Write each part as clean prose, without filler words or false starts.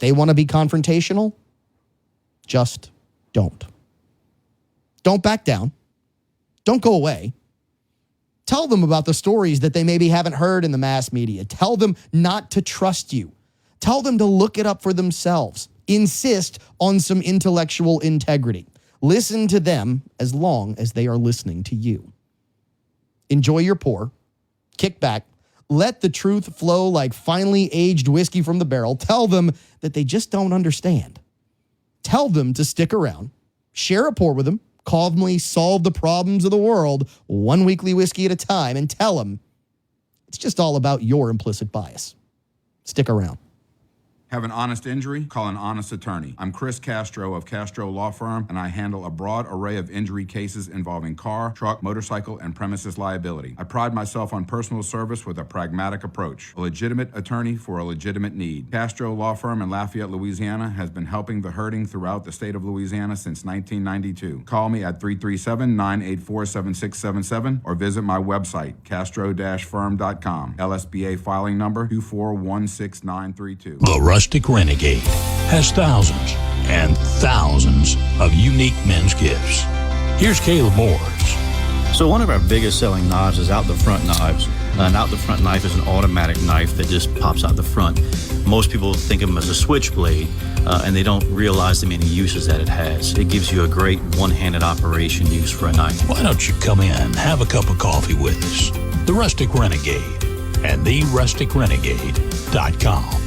they want to be confrontational, just don't. Don't back down. Don't go away. Tell them about the stories that they maybe haven't heard in the mass media. Tell them not to trust you. Tell them to look it up for themselves. Insist on some intellectual integrity. Listen to them as long as they are listening to you. Enjoy your pour. Kick back. Let the truth flow like finely aged whiskey from the barrel. Tell them that they just don't understand. Tell them to stick around. Share a pour with them. Calmly solve the problems of the world, one weekly whiskey at a time, and tell them it's just all about your implicit bias. Stick around. Have an honest injury? Call an honest attorney. I'm Chris Castro of Castro Law Firm, and I handle a broad array of injury cases involving car, truck, motorcycle, and premises liability. I pride myself on personal service with a pragmatic approach. A legitimate attorney for a legitimate need. Castro Law Firm in Lafayette, Louisiana has been helping the hurting throughout the state of Louisiana since 1992. Call me at 337-984-7677 or visit my website, castro-firm.com. LSBA filing number 2416932. The Rustic Renegade has thousands and thousands of unique men's gifts. Here's Caleb Morris. So one of our biggest selling knives is out the front knives. An out the front knife is an automatic knife that just pops out the front. Most people think of them as a switchblade, and they don't realize the many uses that it has. It gives you a great one-handed operation use for a knife. Why don't you come in and have a cup of coffee with us? The Rustic Renegade and therusticrenegade.com.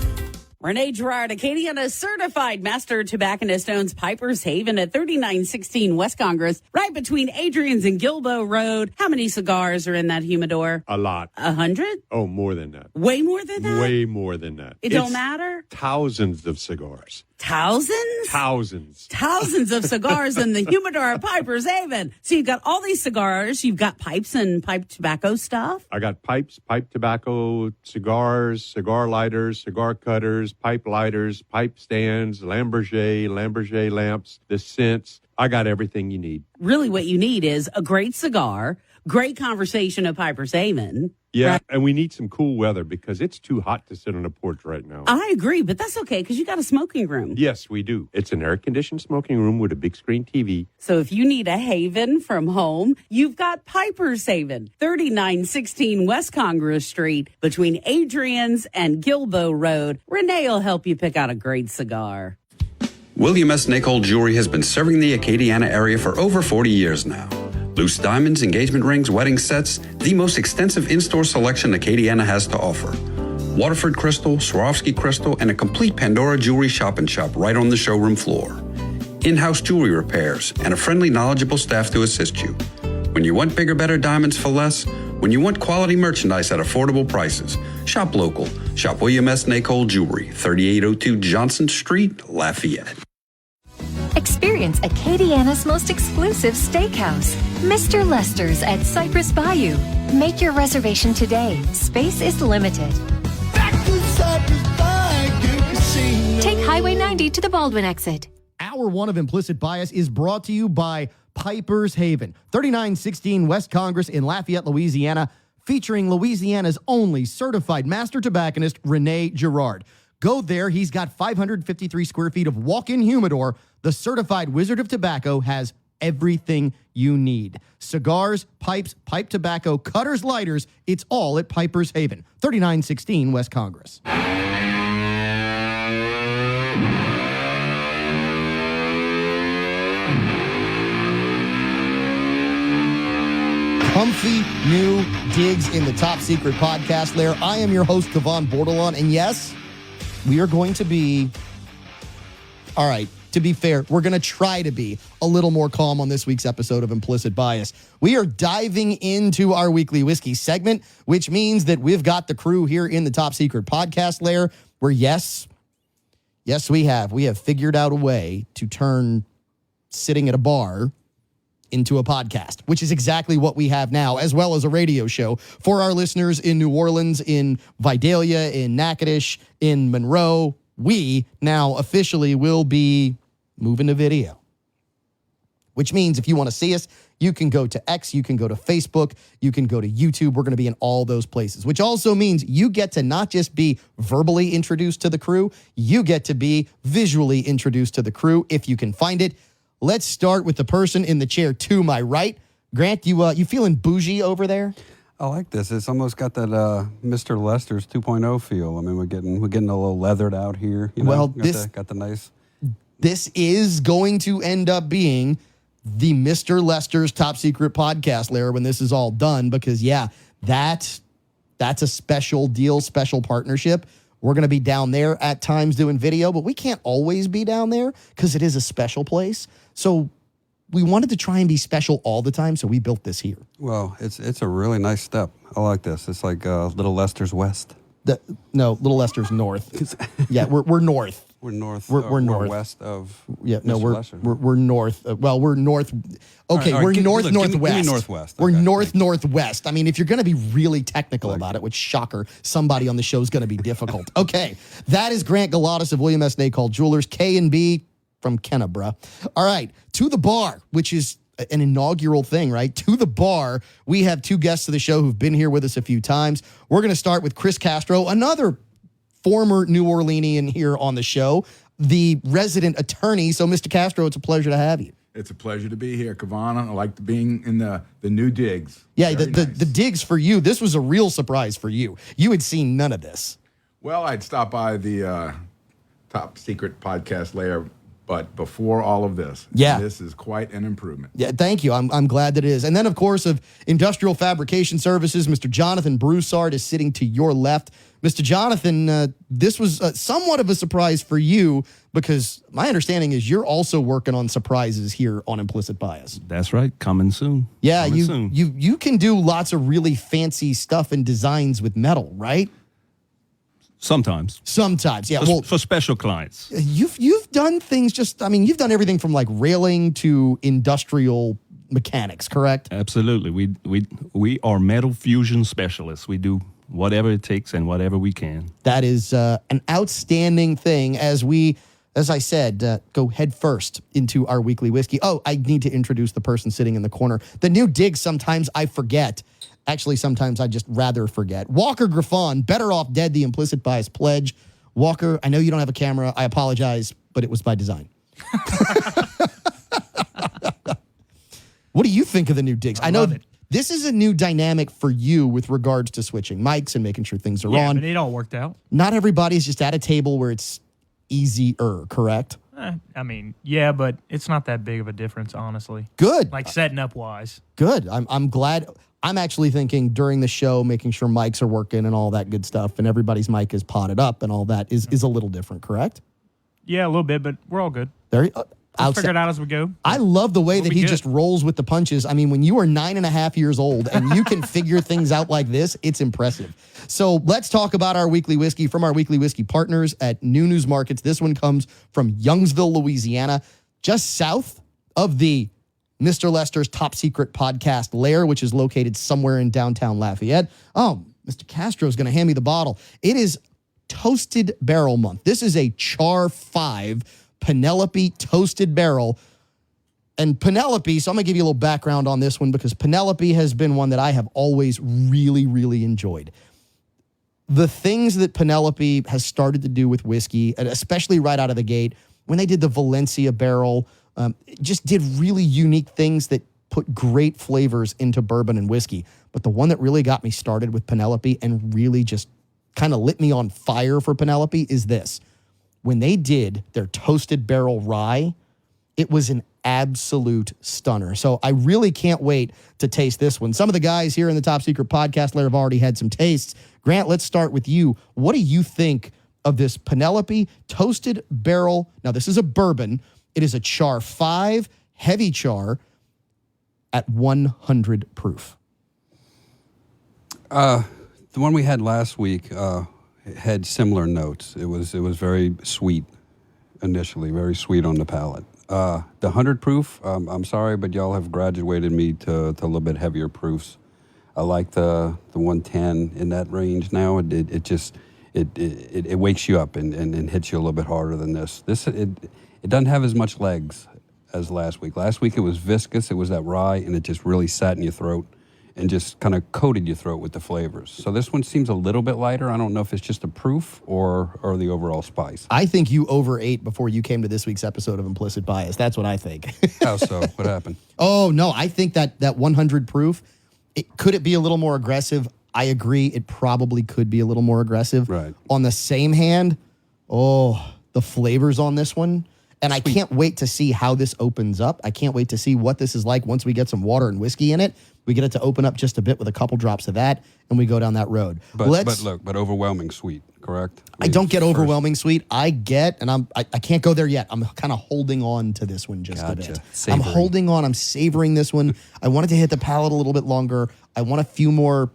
Renee Girard, Acadiana certified master tobacconist, owns Piper's Haven at 3916 West Congress, right between Adrian's and Gilbo Road. How many cigars are in that humidor? A lot. 100? Oh, more than that. Way more than that? Way more than that. It don't matter? Thousands of cigars. Thousands? Thousands. Thousands of cigars in the humidor of Piper's Haven. So you've got all these cigars. You've got pipes and pipe tobacco stuff. I got pipes, pipe tobacco, cigars, cigar lighters, cigar cutters, pipe lighters, pipe stands, Lamborghini lamps, the scents. I got everything you need. Really what you need is a great cigar, great conversation at Piper's Haven. Yeah, right? And we need some cool weather because it's too hot to sit on a porch right now. I agree, but that's okay because you got a smoking room. Yes, we do. It's an air-conditioned smoking room with a big screen TV. So if you need a haven from home, you've got Piper's Haven, 3916 West Congress Street, between Adrian's and Gilbo Road. Renee will help you pick out a great cigar. William S. Nichol Jewelry has been serving the Acadiana area for over 40 years now. Loose diamonds, engagement rings, wedding sets, the most extensive in-store selection Acadiana has to offer. Waterford crystal, Swarovski crystal, and a complete Pandora jewelry shop right on the showroom floor. In-house jewelry repairs, and a friendly, knowledgeable staff to assist you. When you want bigger, better diamonds for less, when you want quality merchandise at affordable prices, shop local. Shop William S. Nichol Jewelry, 3802 Johnson Street, Lafayette. Experience Acadiana's most exclusive steakhouse, Mr. Lester's at Cypress Bayou. Make your reservation today. Space is limited. Take Highway 90 to the Baldwin exit. Hour one of Implicit Bias is brought to you by Piper's Haven, 3916 West Congress in Lafayette, Louisiana, featuring Louisiana's only certified master tobacconist, Renee Girard. Go there. He's got 553 square feet of walk-in humidor. The certified Wizard of Tobacco has everything you need. Cigars, pipes, pipe tobacco, cutters, lighters. It's all at Piper's Haven, 3916 West Congress. Comfy new digs in the top secret podcast lair. I am your host, Cavan Bordelon, and yes, we are going to be, all right, to be fair, we're going to try to be a little more calm on this week's episode of Implicit Bias. We are diving into our weekly whiskey segment, which means that we've got the crew here in the top secret podcast lair where, yes, we have figured out a way to turn sitting at a bar into a podcast, which is exactly what we have now, as well as a radio show for our listeners in New Orleans, in Vidalia, in Natchitoches, in Monroe. We now officially will be moving to video. which means if you want to see us, you can go to X, you can go to Facebook, you can go to YouTube. We're going to be in all those places, which also means you get to not just be verbally introduced to the crew, you get to be visually introduced to the crew if you can find it. Let's start with the person in the chair to my right. Grant, you feeling bougie over there? I like this. It's almost got that Mr. Lester's 2.0 feel. I mean, we're getting a little leathered out here. You know? Well, got the nice. This is going to end up being the Mr. Lester's Top Secret podcast, Lara, when this is all done, because that's a special deal, special partnership. We're going to be down there at times doing video, but we can't always be down there because it is a special place. So we wanted to try and be special all the time, so we built this here. Well, it's a really nice step. I like this. It's like Little Lester's West. Little Lester's north. Yeah, we're north. We're north. We're north. West of. Yeah, no, Mr. Lester. we're north. We're north. Okay, all right, we're northwest. Give me northwest. We're Okay, northwest. I mean, if you're going to be really technical about it, which shocker, somebody on the show is going to be difficult. Okay, that is Grant Galatas of William S. Nacol Jewelers, K&B from Kennebra. All right, to the bar, which is an inaugural thing, right? To the bar, we have two guests of the show who've been here with us a few times. We're going to start with Chris Castro, another former New Orleanian here on the show, the resident attorney. So, Mr. Castro, it's a pleasure to have you. It's a pleasure to be here, Cavan. I like being in the new digs. Yeah, Very the nice. digs for you. This was a real surprise for you. You had seen none of this. Well, I'd stopped by the Top Secret podcast layer, but before all of this, this is quite an improvement. Yeah, thank you. I'm glad that it is. And then, of course, of Industrial Fabrication Services, Mr. Jonathan Broussard is sitting to your left. Mr. Jonathan, this was somewhat of a surprise for you because my understanding is you're also working on surprises here on Implicit Bias. That's right. Coming soon. Yeah, Coming soon. you can do lots of really fancy stuff and designs with metal, right? Sometimes. Yeah. For special clients. You've done things you've done everything from like railing to industrial mechanics, correct? Absolutely. We are metal fusion specialists. We do whatever it takes and whatever we can. That is an outstanding thing as I said, go head first into our weekly whiskey. Oh, I need to introduce the person sitting in the corner. The new dig, sometimes I forget. Actually, sometimes I just rather forget. Walker Griffon, Better Off Dead, the Implicit Bias Pledge. Walker, I know you don't have a camera. I apologize, but it was by design. What do you think of the new digs? I know this is a new dynamic for you with regards to switching mics and making sure things are on. Yeah, but it all worked out. Not everybody's just at a table where it's easier, correct? I mean, yeah, but it's not that big of a difference, honestly. Good. Like setting up wise. Good. I'm glad. I'm actually thinking during the show, making sure mics are working and all that good stuff, and everybody's mic is potted up and all that is a little different, correct? Yeah, a little bit, but we're all good. I'll figure it out as we go. I love the way that he good. just rolls with the punches. I mean, when you are 9.5 years old and you can figure things out like this, it's impressive. So let's talk about our weekly whiskey from our weekly whiskey partners at New News Markets. This one comes from Youngsville, Louisiana, just south of the Mr. Lester's Top Secret podcast lair, which is located somewhere in downtown Lafayette. Oh, Mr. Castro is going to hand me the bottle. It is Toasted Barrel Month. This is a Char 5 Penelope Toasted Barrel. And Penelope, so I'm going to give you a little background on this one because Penelope has been one that I have always really, really enjoyed. The things that Penelope has started to do with whiskey, and especially right out of the gate, when they did the Valencia barrel, just did really unique things that put great flavors into bourbon and whiskey. But the one that really got me started with Penelope and really just kind of lit me on fire for Penelope is this. When they did their Toasted Barrel Rye, it was an absolute stunner. So I really can't wait to taste this one. Some of the guys here in the Top Secret Podcast layer have already had some tastes. Grant, let's start with you. What do you think of this Penelope Toasted Barrel? Now, this is a bourbon. It is a Char 5 heavy char at 100 proof. The one we had last week had similar notes. It was very sweet initially, very sweet on the palate. The 100 proof, I'm sorry, but y'all have graduated me to a little bit heavier proofs. I like the 110 in that range now. It wakes you up and hits you a little bit harder than this. It doesn't have as much legs as last week. Last week it was viscous, it was that rye, and it just really sat in your throat and just kind of coated your throat with the flavors. So this one seems a little bit lighter. I don't know if it's just the proof or the overall spice. I think you overate before you came to this week's episode of Implicit Bias. That's what I think. How so? What happened? Oh, no, I think that 100 proof, could it be a little more aggressive? I agree. It probably could be a little more aggressive. Right. On the same hand, the flavors on this one. And I can't wait to see how this opens up. I can't wait to see what this is like once we get some water and whiskey in it. We get it to open up just a bit with a couple drops of that, and we go down that road. But overwhelming sweet, correct? I don't get overwhelming sweet. I get, and I can't go there yet. I'm kind of holding on to this one just a bit. Savoring. I'm holding on. I'm savoring this one. I want it to hit the palate a little bit longer. I want a few more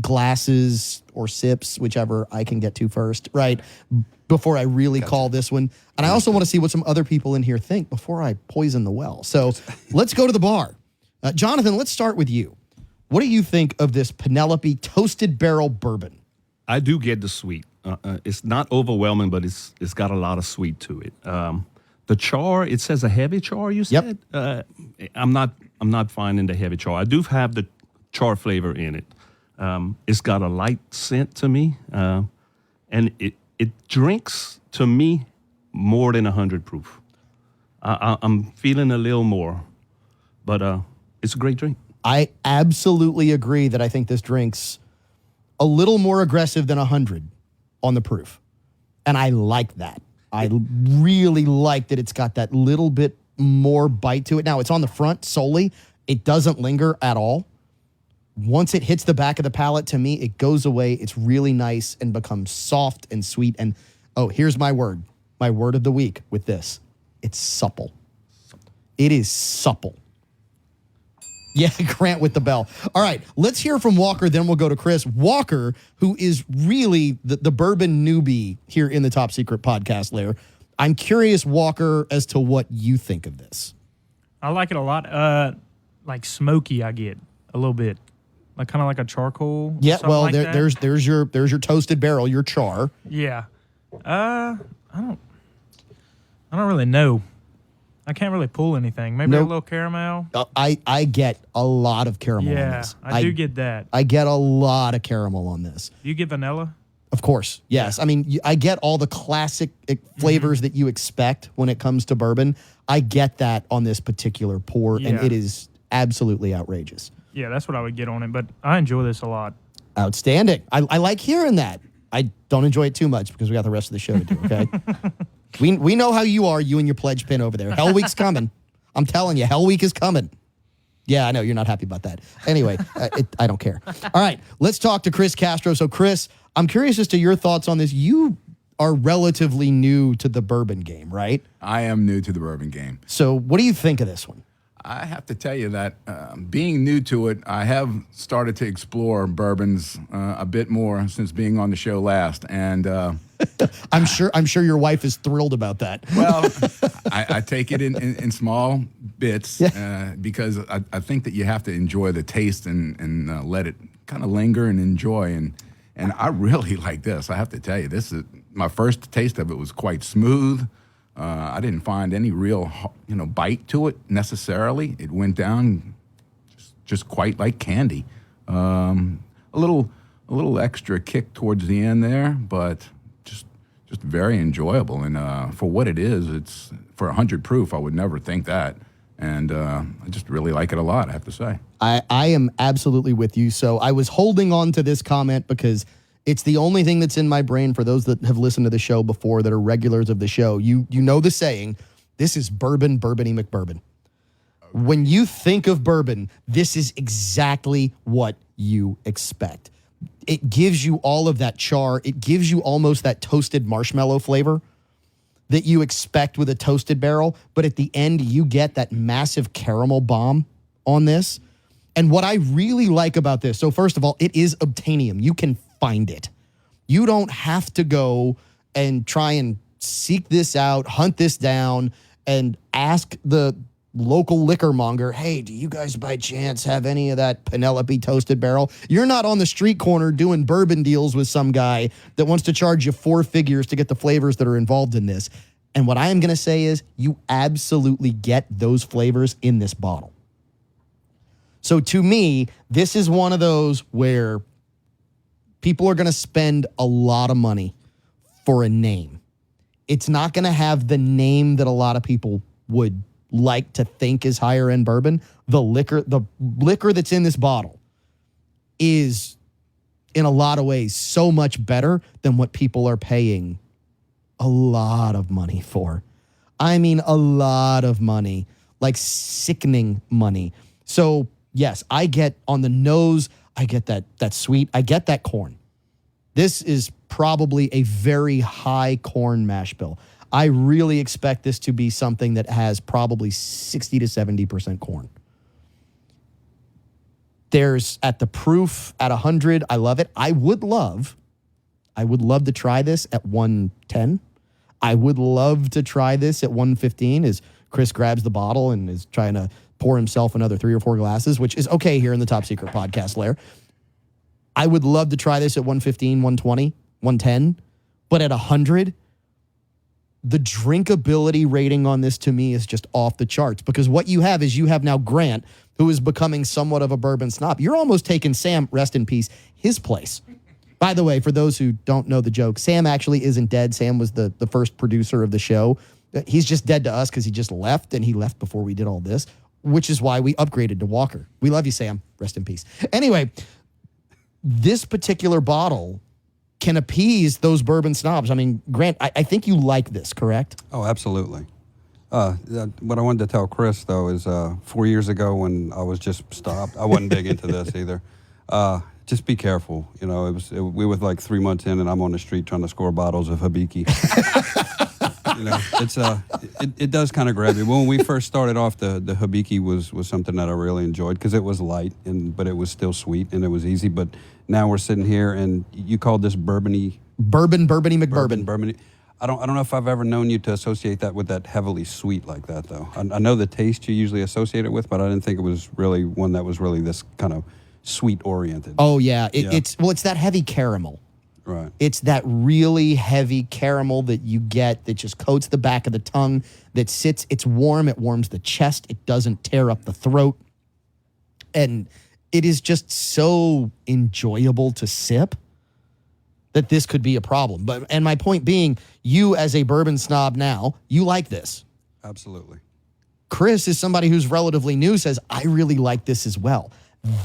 glasses or sips, whichever I can get to first, right? Before I really call this one. And I also want to see what some other people in here think before I poison the well. So let's go to the bar. Jonathan, let's start with you. What do you think of this Penelope Toasted Barrel Bourbon? I do get the sweet. It's not overwhelming, but it's got a lot of sweet to it. The char, it says a heavy char, you said? Yep. I'm not finding the heavy char. I do have the char flavor in it. It's got a light scent to me, and it drinks, to me, more than 100 proof. I'm feeling a little more, but it's a great drink. I absolutely agree that I think this drink's a little more aggressive than 100 on the proof. And I like that. I really like that it's got that little bit more bite to it. Now, it's on the front solely. It doesn't linger at all. Once it hits the back of the palate, to me, it goes away. It's really nice and becomes soft and sweet. And, here's my word of the week with this. It's supple. It is supple. Yeah, Grant with the bell. All right, let's hear from Walker, then we'll go to Chris. Walker, who is really the bourbon newbie here in the Top Secret podcast layer. I'm curious, Walker, as to what you think of this. I like it a lot. Like smoky, I get a little bit. Like kind of like a charcoal. Yeah, well, like there's your toasted barrel, your char. Yeah. I don't really know. I can't really pull anything. Maybe a little caramel. I get a lot of caramel on Yeah, this. I do get that. I get a lot of caramel on this. Do you get vanilla? Of course, yes. I mean, I get all the classic flavors that you expect when it comes to bourbon. I get that on this particular pour, and it is absolutely outrageous. Yeah, that's what I would get on it, but I enjoy this a lot. Outstanding. I like hearing that. I don't enjoy it too much because we got the rest of the show to do, okay? We know how you are, you and your pledge pin over there. Hell Week's coming. I'm telling you, Hell Week is coming. Yeah, I know, you're not happy about that. Anyway, I don't care. All right, let's talk to Chris Castro. So, Chris, I'm curious as to your thoughts on this. You are relatively new to the bourbon game, right? I am new to the bourbon game. So what do you think of this one? I have to tell you that being new to it, I have started to explore bourbons a bit more since being on the show last, and I'm sure your wife is thrilled about that. Well, I take it in small bits because I think that you have to enjoy the taste and let it kind of linger and enjoy, and I really like this. I have to tell you, this is my first taste of it was quite smooth. I didn't find any real, bite to it necessarily. It went down just quite like candy. A little extra kick towards the end there, but just very enjoyable. And for what it is, it's for 100 proof. I would never think that, and I just really like it a lot, I have to say. I am absolutely with you. So I was holding on to this comment because it's the only thing that's in my brain for those that have listened to the show before that are regulars of the show. You know the saying, this is bourbon, bourbony McBourbon. When you think of bourbon, this is exactly what you expect. It gives you all of that char. It gives you almost that toasted marshmallow flavor that you expect with a toasted barrel. But at the end, you get that massive caramel bomb on this. And what I really like about this, so first of all, it is obtainium. You can find it. You don't have to go and try and seek this out, hunt this down, and ask the local liquor monger, hey, do you guys by chance have any of that Penelope toasted barrel? You're not on the street corner doing bourbon deals with some guy that wants to charge you 4 figures to get the flavors that are involved in this. And what I am going to say is you absolutely get those flavors in this bottle. So to me, this is one of those where people are going to spend a lot of money for a name. It's not going to have the name that a lot of people would like to think is higher end bourbon. The liquor that's in this bottle is in a lot of ways so much better than what people are paying a lot of money for. I mean, a lot of money, like sickening money. So yes, I get on the nose, I get that sweet, I get that corn. This is probably a very high corn mash bill. I really expect this to be something that has probably 60 to 70% corn. There's at the proof at 100. I love it. I would love to try this at 110. I would love to try this at 115 as Chris grabs the bottle and is trying to pour himself another 3 or 4 glasses, which is okay here in the Top Secret Podcast lair. I would love to try this at 115, 120, 110, but at 100, the drinkability rating on this to me is just off the charts, because what you have is you have now Grant, who is becoming somewhat of a bourbon snob. You're almost taking Sam, rest in peace, his place. By the way, for those who don't know the joke, Sam actually isn't dead. Sam was the first producer of the show. He's just dead to us because he just left, and he left before we did all this, which is why we upgraded to Walker. We love you, Sam. Rest in peace. Anyway, this particular bottle can appease those bourbon snobs. I mean, Grant, I think you like this, correct? Oh, absolutely. What I wanted to tell Chris, though, is 4 years ago when I was just stopped, I wasn't big into this either. Just be careful. You know, we were like 3 months in, and I'm on the street trying to score bottles of Hibiki. You know, it does kind of grab you. When we first started off, the Hibiki was something that I really enjoyed because it was light, but it was still sweet and it was easy. But now we're sitting here, and you called this bourbony McBourbon. Bourbony. I don't know if I've ever known you to associate that with that heavily sweet like that, though. I know the taste you usually associate it with, but I didn't think it was really one that was really this kind of sweet oriented. Oh yeah, it's that heavy caramel. Right. It's that really heavy caramel that you get that just coats the back of the tongue, that sits, it's warm, it warms the chest, it doesn't tear up the throat. And it is just so enjoyable to sip that this could be a problem. And my point being, you as a bourbon snob now, you like this. Absolutely. Chris is somebody who's relatively new, says, I really like this as well.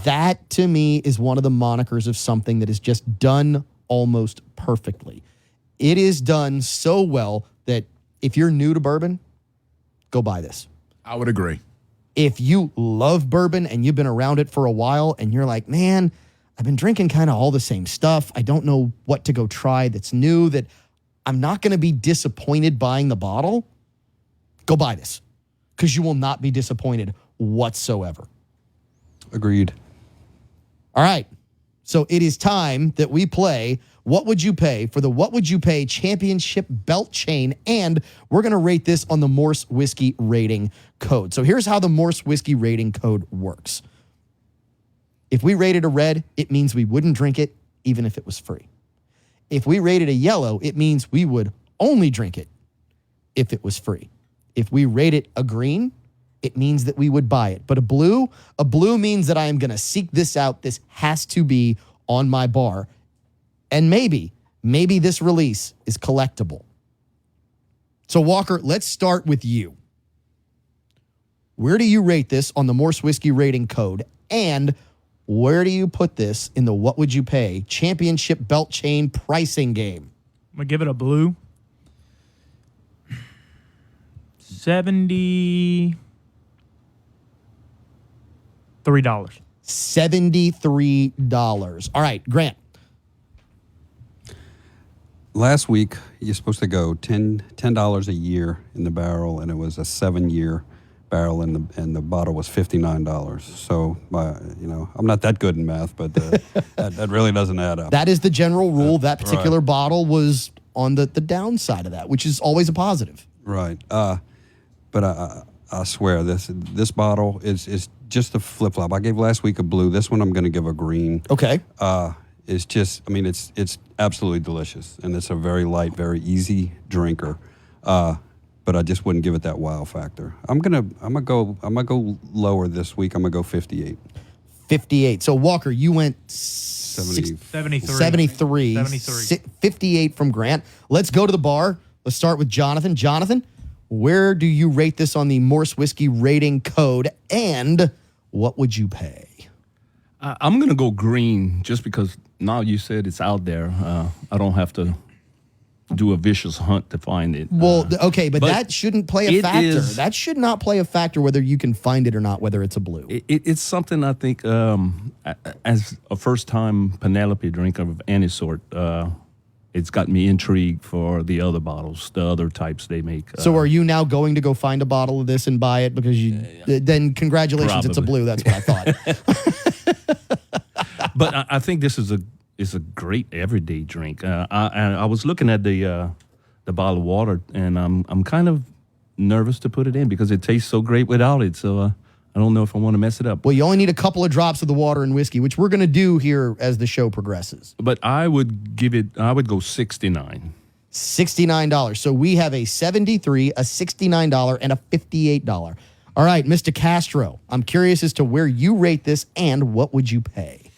That to me is one of the monikers of something that is just done almost perfectly. It is done so well that if you're new to bourbon, go buy this. I would agree. If you love bourbon and you've been around it for a while and you're like, man, I've been drinking kind of all the same stuff. I don't know what to go try that's new, that I'm not going to be disappointed buying the bottle. Go buy this, because you will not be disappointed whatsoever. Agreed. All right. So it is time that we play What Would You Pay for the What Would You Pay Championship Belt Chain, and we're going to rate this on the Morse Whiskey Rating Code. So here's how the Morse Whiskey Rating Code works. If we rated a red, it means we wouldn't drink it even if it was free. If we rated a yellow, it means we would only drink it if it was free. If we rate it a green, it means that we would buy it. But a blue means that I am going to seek this out. This has to be on my bar. And maybe this release is collectible. So Walker, let's start with you. Where do you rate this on the Morse Whiskey Rating Code? And where do you put this in the What Would You Pay Championship Belt Chain pricing game? I'm going to give it a blue. $73. $73. All right, Grant. Last week, you're supposed to go $10 a year in the barrel, and it was a 7-year barrel, and the bottle was $59. So, I'm not that good in math, but that really doesn't add up. That is the general rule. That particular bottle was on the downside of that, which is always a positive. Right. But I swear, this bottle is just a flip-flop. I gave last week a blue. This one I'm going to give a green. Okay. It's just, it's absolutely delicious, and it's a very light, very easy drinker. but I just wouldn't give it that wow factor. I'm gonna go lower this week. I'm gonna go 58. 58. So Walker, you went 73. 58 from Grant. Let's go to the bar. Let's start with Jonathan. Jonathan, where do you rate this on the Morse Whiskey rating code, and what would you pay? I'm going to go green just because now you said it's out there. I don't have to do a vicious hunt to find it. Well, okay, but that shouldn't play a factor. That should not play a factor whether you can find it or not, whether it's a blue. It's something I think as a first-time Penelope drinker of any sort, it's got me intrigued for the other bottles, the other types they make. So are you now going to go find a bottle of this and buy it? Because then congratulations, probably. It's a blue. That's what I thought. But I think this is a great everyday drink. I was looking at the bottle of water, and I'm kind of nervous to put it in because it tastes so great without it. So I don't know if I want to mess it up. Well, you only need a couple of drops of the water and whiskey, which we're going to do here as the show progresses. But I would go 69. $69. So we have a $73, a $69, and a $58. All right, Mr. Castro, I'm curious as to where you rate this and what would you pay?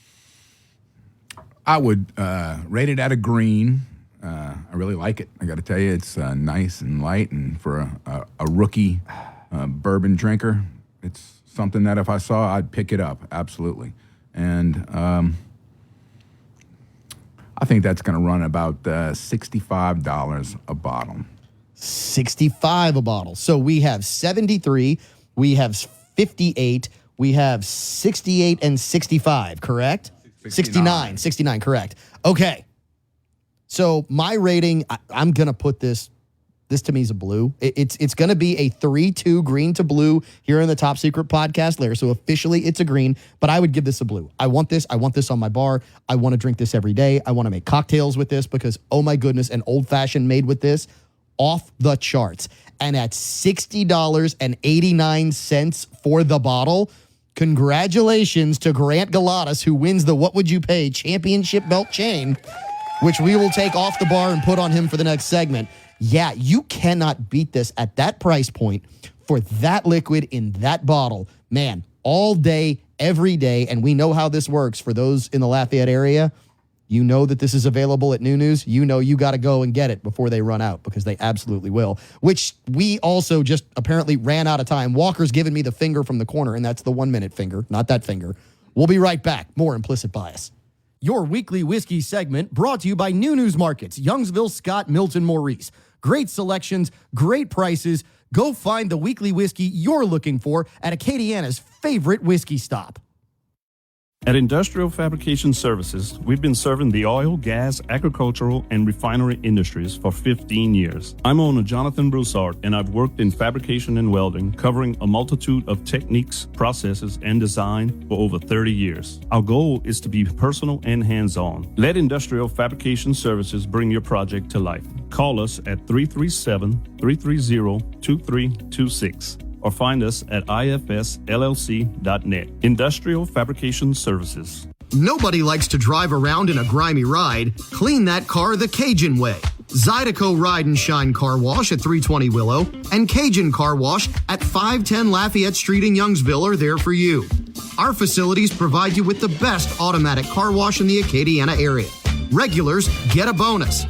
I would rate it at a green. I really like it. I got to tell you, it's nice and light, and for a rookie bourbon drinker, it's something that if I saw, I'd pick it up, absolutely. And I think that's going to run about $65 a bottle. $65 a bottle. So we have 73, we have 58, we have 68 and 65, correct? 69, correct. Okay. So my rating, I'm going to put this to me is a blue. It's going to be a 3-2 green to blue here in the Top Secret podcast layer. So officially it's a green, but I would give this a blue. I want this on my bar. I want to drink this every day. I want to make cocktails with this because, oh my goodness, an old fashioned made with this, off the charts. And at $60.89 for the bottle, congratulations to Grant Galatas, who wins the What Would You Pay championship belt chain, which we will take off the bar and put on him for the next segment. Yeah, you cannot beat this at that price point for that liquid in that bottle. Man, all day, every day, and we know how this works. For those in the Lafayette area, you know that this is available at New News. You know you got to go and get it before they run out, because they absolutely will, which we also just apparently ran out of time. Walker's giving me the finger from the corner, and that's the 1-minute finger, not that finger. We'll be right back. More Implicit Bias. Your weekly whiskey segment brought to you by New News Markets, Youngsville, Scott, Milton, Maurice. Great selections, great prices. Go find the weekly whiskey you're looking for at Acadiana's favorite whiskey stop. At Industrial Fabrication Services, we've been serving the oil, gas, agricultural, and refinery industries for 15 years. I'm owner Jonathan Broussard, and I've worked in fabrication and welding, covering a multitude of techniques, processes, and design for over 30 years. Our goal is to be personal and hands-on. Let Industrial Fabrication Services bring your project to life. Call us at 337-330-2326. or find us at ifsllc.net. Industrial Fabrication Services. Nobody likes to drive around in a grimy ride. Clean that car the Cajun way. Zydeco Ride and Shine Car Wash at 320 Willow and Cajun Car Wash at 510 Lafayette Street in Youngsville are there for you. Our facilities provide you with the best automatic car wash in the Acadiana area. Regulars get a bonus.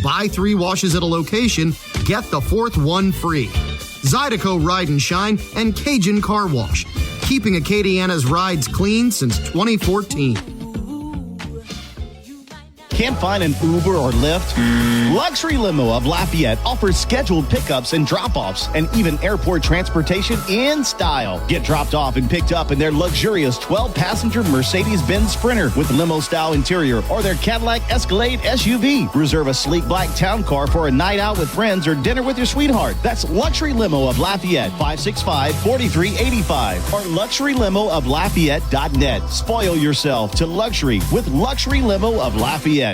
Buy 3 washes at a location, get the 4th one free. Zydeco Ride and Shine and Cajun Car Wash, keeping Acadiana's rides clean since 2014. Can't find an Uber or Lyft? Luxury Limo of Lafayette offers scheduled pickups and drop-offs and even airport transportation in style. Get dropped off and picked up in their luxurious 12-passenger Mercedes-Benz Sprinter with limo-style interior or their Cadillac Escalade SUV. Reserve a sleek black town car for a night out with friends or dinner with your sweetheart. That's Luxury Limo of Lafayette, 565-4385 or luxurylimooflafayette.net. Spoil yourself to luxury with Luxury Limo of Lafayette.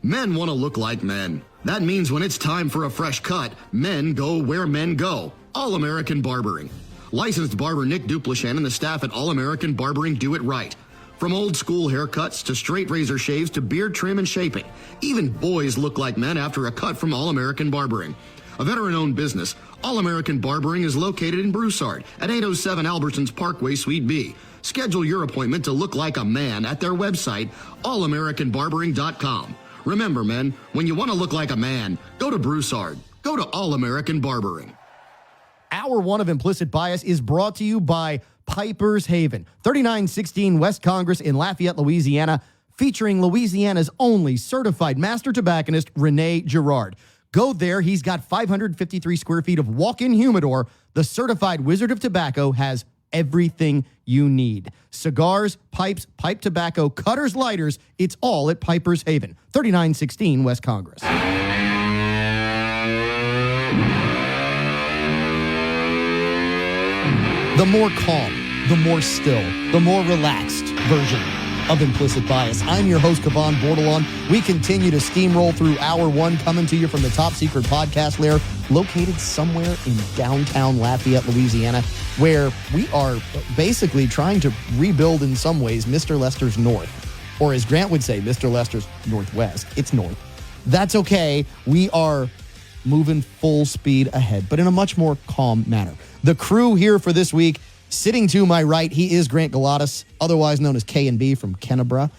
Men want to look like men. That means when it's time for a fresh cut, men go where men go. All American Barbering. Licensed barber Nick Duplichan and the staff at All American Barbering do it right. From old school haircuts to straight razor shaves to beard trim and shaping. Even boys look like men after a cut from All American Barbering. A veteran-owned business, All American Barbering is located in Broussard at 807 Albertsons Parkway, Suite B. Schedule your appointment to look like a man at their website, allamericanbarbering.com. Remember, men, when you want to look like a man, go to Broussard. Go to All American Barbering. Hour one of Implicit Bias is brought to you by Piper's Haven, 3916 West Congress in Lafayette, Louisiana, featuring Louisiana's only certified master tobacconist, Rene Girard. Go there. He's got 553 square feet of walk-in humidor. The certified Wizard of Tobacco has everything you need. Cigars, pipes, pipe tobacco, cutters, lighters. It's all at Piper's Haven, 3916 West Congress. The more calm, the more still, the more relaxed version of Implicit Bias. I'm your host, Cavan Bordelon. We continue to steamroll through hour one, coming to you from the top secret podcast lair, located somewhere in downtown Lafayette, Louisiana, where we are basically trying to rebuild in some ways Mr. Lester's North, or as Grant would say, Mr. Lester's Northwest. It's North. That's okay. We are moving full speed ahead, but in a much more calm manner. The crew here for this week, sitting to my right, he is Grant Galatas, otherwise known as K&B from Kennebra.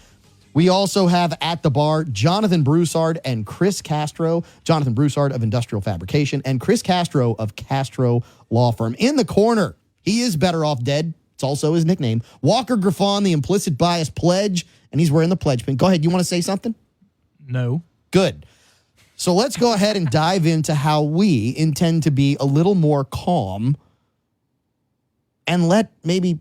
We also have at the bar Jonathan Broussard and Chris Castro. Jonathan Broussard of Industrial Fabrication and Chris Castro of Castro Law Firm. In the corner, he is better off dead. It's also his nickname. Walker Griffon, the Implicit Bias Pledge, and he's wearing the pledge pin. Go ahead. You want to say something? No. Good. So let's go ahead and dive into how we intend to be a little more calm and let maybe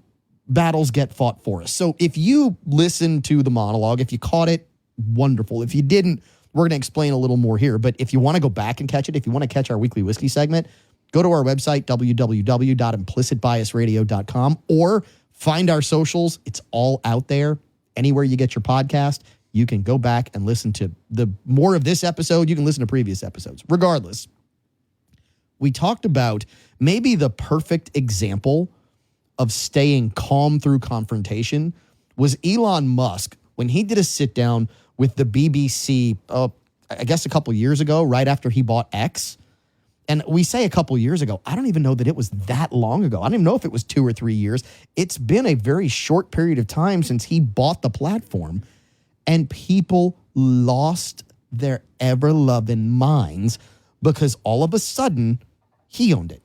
battles get fought for us. So if you listened to the monologue, if you caught it, wonderful. If you didn't, we're going to explain a little more here. But if you want to go back and catch it, if you want to catch our weekly whiskey segment, go to our website, www.implicitbiasradio.com, or find our socials. It's all out there. Anywhere you get your podcast, you can go back and listen to the more of this episode. You can listen to previous episodes. Regardless, we talked about maybe the perfect example of staying calm through confrontation was Elon Musk when he did a sit down with the BBC, I guess a couple years ago, right after he bought X. And we say a couple years ago, I don't even know that it was that long ago. I don't even know if it was 2 or 3 years. It's been a very short period of time since he bought the platform, and people lost their ever-loving minds because all of a sudden he owned it.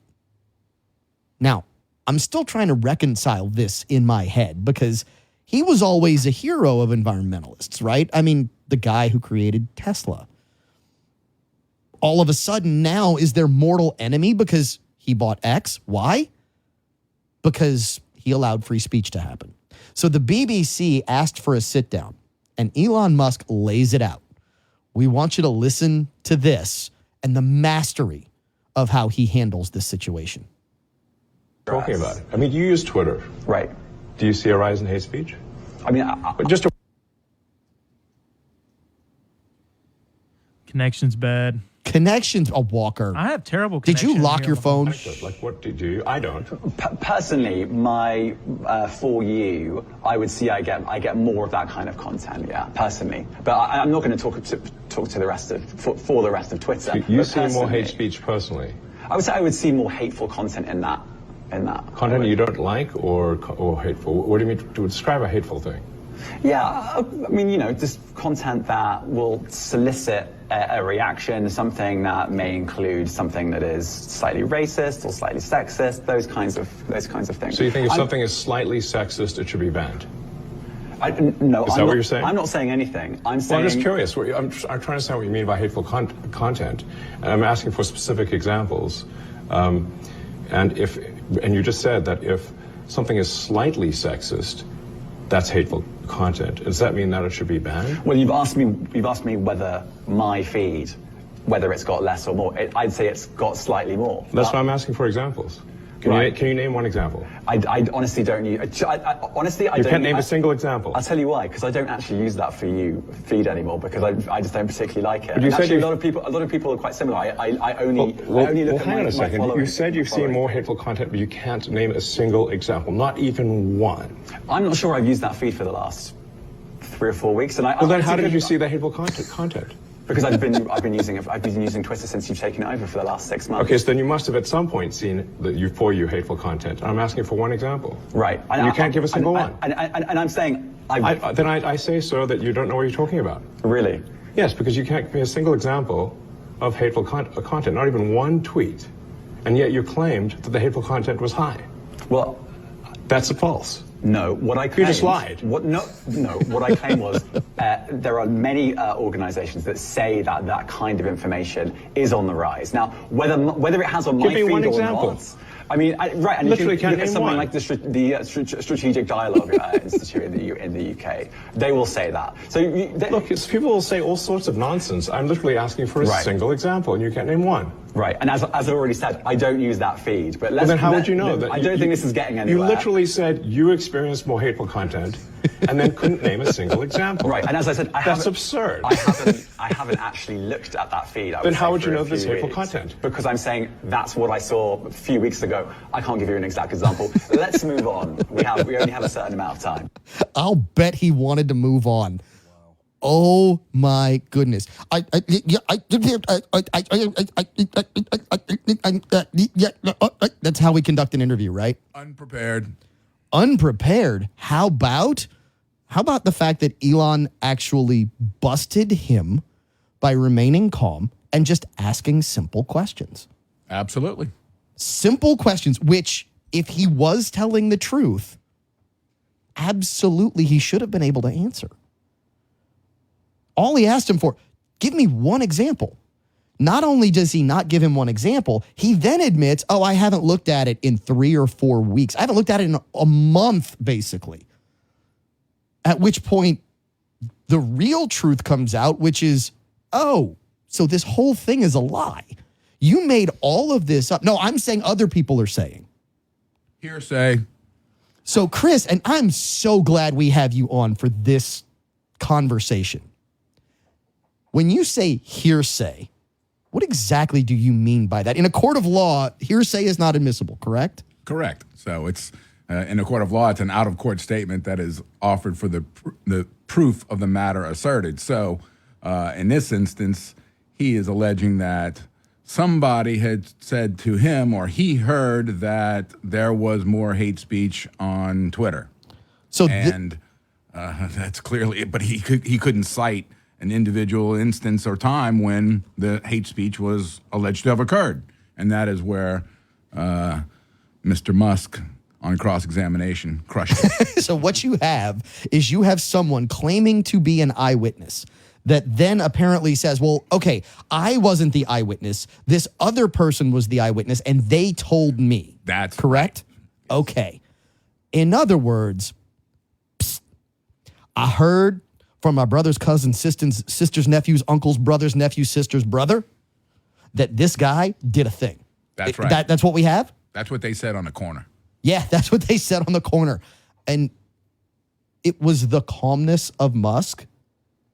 Now, I'm still trying to reconcile this in my head because he was always a hero of environmentalists, right? I mean, the guy who created Tesla. All of a sudden now is their mortal enemy because he bought X. Why? Because he allowed free speech to happen. So the BBC asked for a sit down, and Elon Musk lays it out. We want you to listen to this and the mastery of how he handles this situation. Talking about it. I mean, you use Twitter. Right. Do you see a rise in hate speech? I mean, just a Connection's bad. Connection's a Walker. I have terrible Did connection. you lock your phone? Like, what do you? I don't. Personally, my For You, I would see I get more of that kind of content. Yeah, personally, but I'm not going to talk to the rest of for the rest of Twitter. You see more hate speech personally. I would say I would see more hateful content in that. Content you don't like or hateful? What do you mean to describe a hateful thing? Yeah, I mean, just content that will solicit a reaction, something that may include something that is slightly racist or slightly sexist, those kinds of things. So you think if something is slightly sexist, it should be banned? No, is that what you're saying? I'm not saying anything. I'm saying. Well, I'm just curious. I'm trying to understand what you mean by hateful content, and I'm asking for specific examples. And you just said that if something is slightly sexist, that's hateful content. Does that mean that it should be banned? Well, you've asked me whether my feed, whether it's got less or more. I'd say it's got slightly more. That's why I'm asking for examples. Can you name one example? I honestly don't use. Honestly, I don't. You can't name a single example. I'll tell you why. Because I don't actually use that For You feed anymore. Because I just don't particularly like it. But you said a lot of people are quite similar. I only look at hang on a second. My you said you've seen more hateful content, but you can't name a single example. Not even one. I'm not sure I've used that feed for the last 3 or 4 weeks. And then how did you see the hateful content? Because I've been using Twitter since you've taken it over for the last 6 months. Okay, so then you must have at some point seen for you hateful content. I'm asking for one example. Right. And you can't give a single one. And I'm saying... Then I say, sir, that you don't know what you're talking about. Really? Yes, because you can't give me a single example of hateful content, not even one tweet. And yet you claimed that the hateful content was high. Well... That's a false. No, what I claimed... You just lied. What I claimed was there are many organizations that say that that kind of information is on the rise. Now, whether it has on my feed or not... I mean, right, and literally if you look at something one. like the Strategic Dialogue Institute in the UK, they will say that. So look, people will say all sorts of nonsense. I'm literally asking for a single example, and you can't name one. Right, and as I already said, I don't use that feed. But then how would you know that? I don't think this is getting anywhere. You literally said you experienced more hateful content, and then couldn't name a single example. Right, and as I said, that's absurd. I haven't actually looked at that feed. Then how would you know this hateful content? Because I'm saying that's what I saw a few weeks ago. I can't give you an exact example. Let's move on. We only have a certain amount of time. I'll bet he wanted to move on. Oh my goodness! That's how we conduct an interview, right? Unprepared. How about the fact that Elon actually busted him by remaining calm and just asking simple questions? Absolutely. Simple questions, which if he was telling the truth, absolutely he should have been able to answer. All he asked him for, give me one example. Not only does he not give him one example, he then admits, oh, I haven't looked at it in 3 or 4 weeks. I haven't looked at it in a month, basically. At which point, the real truth comes out, which is, oh, so this whole thing is a lie. You made all of this up. No, I'm saying other people are saying. Hearsay. So, Chris, and I'm so glad we have you on for this conversation. When you say hearsay, what exactly do you mean by that? In a court of law, hearsay is not admissible, correct? Correct. So it's in a court of law, it's an out-of-court statement that is offered for the proof of the matter asserted. So in this instance, he is alleging that somebody had said to him, or he heard that there was more hate speech on Twitter. So that's clearly, but he couldn't cite an individual instance or time when the hate speech was alleged to have occurred. And that is where Mr. Musk, on cross-examination, crushed it. So what you have is you have someone claiming to be an eyewitness that then apparently says, well, okay, I wasn't the eyewitness. This other person was the eyewitness, and they told me. That's correct? Right. Okay. In other words, I heard from my brother's cousin's sister's nephew's uncle's brother's nephew's sister's brother that this guy did a thing. That's right. That's what we have? That's what they said on the corner. Yeah, that's what they said on the corner. And it was the calmness of Musk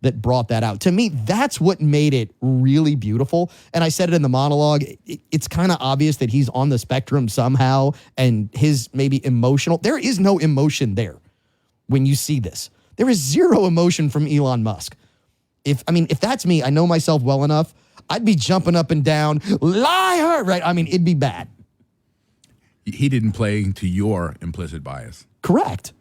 that brought that out. To me, that's what made it really beautiful. And I said it in the monologue. It's kind of obvious that he's on the spectrum somehow, and his maybe emotional. There is no emotion there when you see this. There is zero emotion from Elon Musk. If that's me, I know myself well enough, I'd be jumping up and down, liar, right? I mean, it'd be bad. He didn't play to your implicit bias. Correct.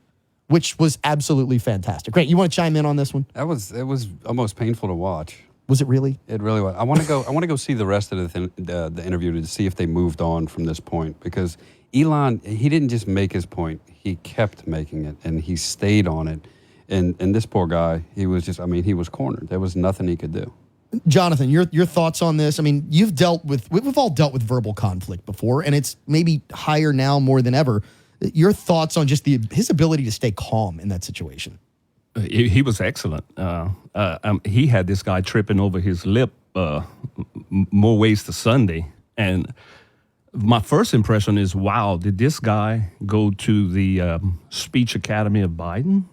Which was absolutely fantastic. Great. You want to chime in on this one? It was almost painful to watch. Was it really? It really was. I want to go see the rest of the interview to see if they moved on from this point, because Elon, he didn't just make his point. He kept making it, and he stayed on it. And this poor guy, he was cornered. There was nothing he could do. Jonathan, your thoughts on this? I mean, we've all dealt with verbal conflict before, and it's maybe higher now more than ever. Your thoughts on just his ability to stay calm in that situation? He was excellent. He had this guy tripping over his lip more ways to Sunday. And my first impression is, wow, did this guy go to the Speech Academy of Biden?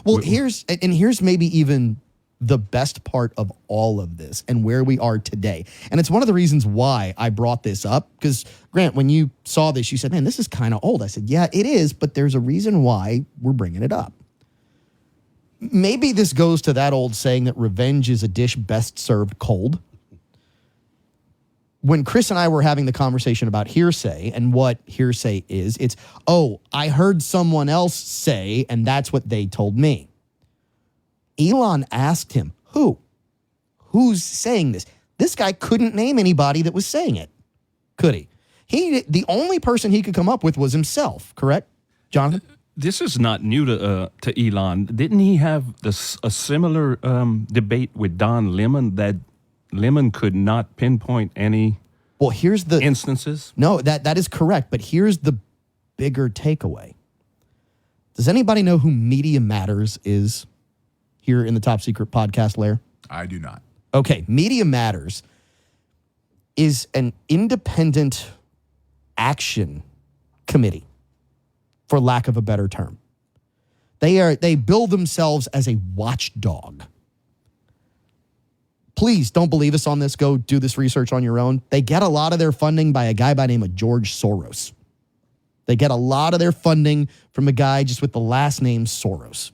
Well, here's maybe even the best part of all of this and where we are today. And it's one of the reasons why I brought this up, because Grant, when you saw this, you said, man, this is kind of old. I said, yeah, it is, but there's a reason why we're bringing it up. maybe this goes to that old saying that revenge is a dish best served cold. When Chris and I were having the conversation about hearsay and what hearsay is, it's, oh, I heard someone else say, and that's what they told me. Elon asked him, who's saying this? This guy couldn't name anybody that was saying it, could he? The only person he could come up with was himself, correct, Jonathan? This is not new to Elon. Didn't he have a similar debate with Don Lemon that Lemon could not pinpoint any instances? No, that is correct, but here's the bigger takeaway. Does anybody know who Media Matters is here in the Top Secret Podcast lair? I do not. Okay, Media Matters is an independent action committee, for lack of a better term. They bill themselves as a watchdog. Please don't believe us on this. Go do this research on your own. They get a lot of their funding by a guy by the name of George Soros. They get a lot of their funding from a guy just with the last name Soros.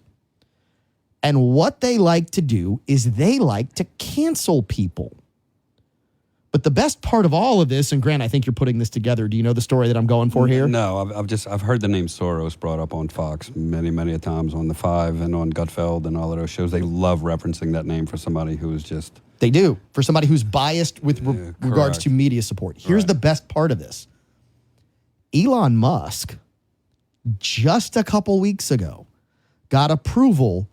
And what they like to do is they like to cancel people. But the best part of all of this, and Grant, I think you're putting this together. Do you know the story that I'm going for here? No, I've heard the name Soros brought up on Fox many a times on The Five and on Gutfeld and all of those shows. They love referencing that name for somebody who is just... They do, for somebody who's biased with regards to media support. Here's the best part of this. Elon Musk, just a couple weeks ago, got approval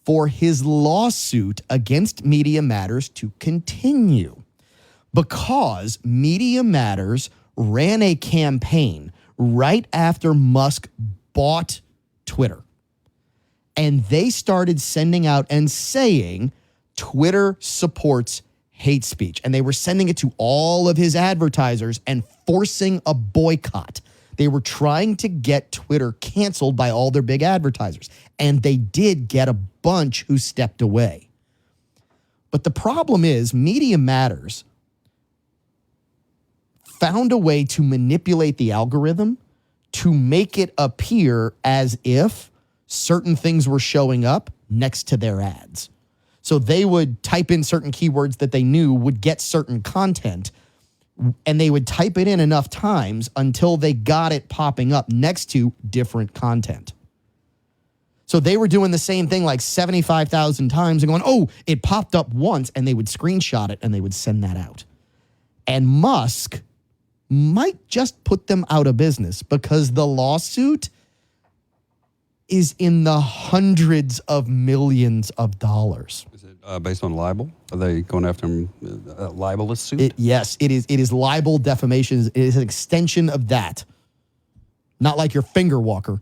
for his lawsuit against Media Matters to continue because Media Matters ran a campaign right after Musk bought Twitter. And they started sending out and saying Twitter supports hate speech. And they were sending it to all of his advertisers and forcing a boycott. They were trying to get Twitter canceled by all their big advertisers. And they did get a bunch who stepped away. But the problem is Media Matters found a way to manipulate the algorithm to make it appear as if certain things were showing up next to their ads. So they would type in certain keywords that they knew would get certain content, and they would type it in enough times until they got it popping up next to different content. So they were doing the same thing like 75,000 times and going, oh, it popped up once, and they would screenshot it and they would send that out. And Musk might just put them out of business because the lawsuit is in the hundreds of millions of dollars. Is it based on libel? Are they going after him, a libelous suit? Yes, it is. It is libel, defamation. It is an extension of that. Not like your finger walker.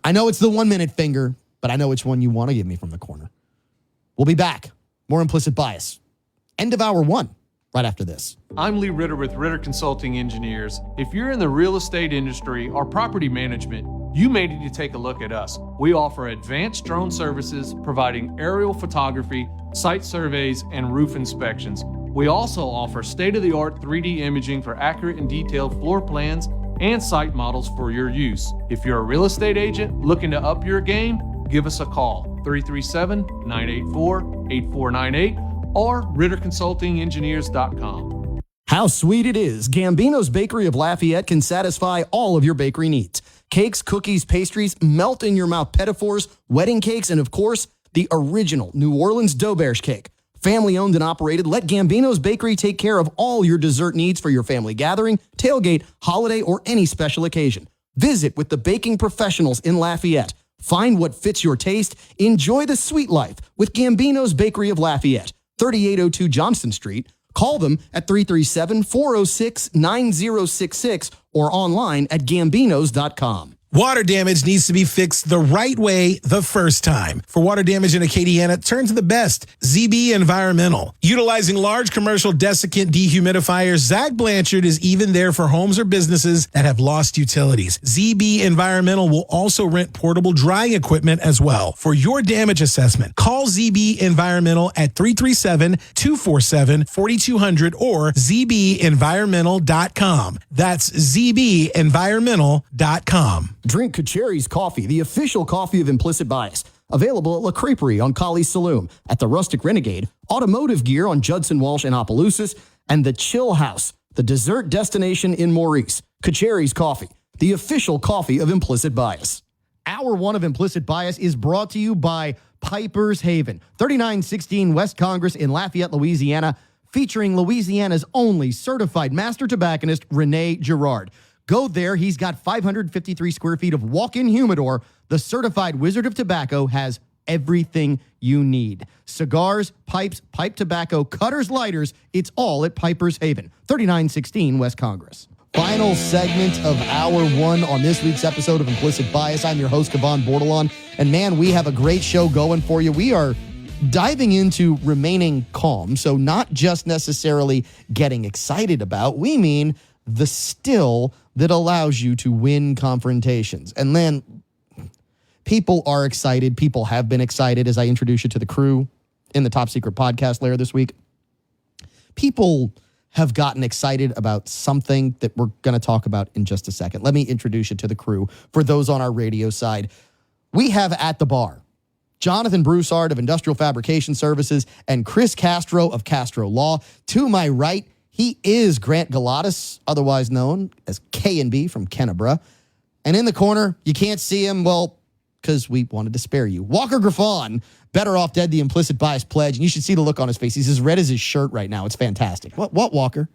I know it's the 1 minute finger, but I know which one you want to give me from the corner. We'll be back. More Implicit Bias. End of hour one. Right after this. I'm Lee Ritter with Ritter Consulting Engineers. If you're in the real estate industry or property management, you may need to take a look at us. We offer advanced drone services providing aerial photography, site surveys, and roof inspections. We also offer state-of-the-art 3D imaging for accurate and detailed floor plans and site models for your use. If you're a real estate agent looking to up your game, give us a call, 337-984-8498 or RitterConsultingEngineers.com. How sweet it is. Gambino's Bakery of Lafayette can satisfy all of your bakery needs. Cakes, cookies, pastries, melt in your mouth petitfours, wedding cakes, and of course, the original New Orleans Dauberge cake. Family owned and operated, let Gambino's Bakery take care of all your dessert needs for your family gathering, tailgate, holiday, or any special occasion. Visit with the baking professionals in Lafayette. Find what fits your taste. Enjoy the sweet life with Gambino's Bakery of Lafayette. 3802 Johnston Street. Call them at 337-406-9066 or online at gambinos.com. Water damage needs to be fixed the right way the first time. For water damage in Acadiana, turn to the best, ZB Environmental. Utilizing large commercial desiccant dehumidifiers, Zach Blanchard is even there for homes or businesses that have lost utilities. ZB Environmental will also rent portable drying equipment as well. For your damage assessment, call ZB Environmental at 337-247-4200 or zbenvironmental.com. That's zbenvironmental.com. Drink Kacheri's Coffee, the official coffee of Implicit Bias. Available at La Creperie on Collie Saloon, at the Rustic Renegade, Automotive Gear on Judson Walsh in Opelousas, and the Chill House, the dessert destination in Maurice. Kacheri's Coffee, the official coffee of Implicit Bias. Hour 1 of Implicit Bias is brought to you by Piper's Haven, 3916 West Congress in Lafayette, Louisiana, featuring Louisiana's only certified master tobacconist, Rene Girard. Go there. He's got 553 square feet of walk-in humidor. The certified Wizard of Tobacco has everything you need. Cigars, pipes, pipe tobacco, cutters, lighters. It's all at Piper's Haven, 3916 West Congress. Final segment of Hour 1 on this week's episode of Implicit Bias. I'm your host, Cavan Bordelon. And man, we have a great show going for you. We are diving into remaining calm. So not just necessarily getting excited about, we mean the still that allows you to win confrontations. And then people are excited. People have been excited as I introduce you to the crew in the Top Secret Podcast layer this week. People have gotten excited about something that we're going to talk about in just a second. Let me introduce you to the crew. For those on our radio side, we have at the bar Jonathan Broussard of Industrial Fabrication Services and Chris Castro of Castro Law. To my right, he is Grant Galatas, otherwise known as K&B from Kennebra. And in the corner, you can't see him, well, because we wanted to spare you. Walker Griffon, Better Off Dead, the Implicit Bias Pledge. And you should see the look on his face. He's as red as his shirt right now. It's fantastic. What, Walker?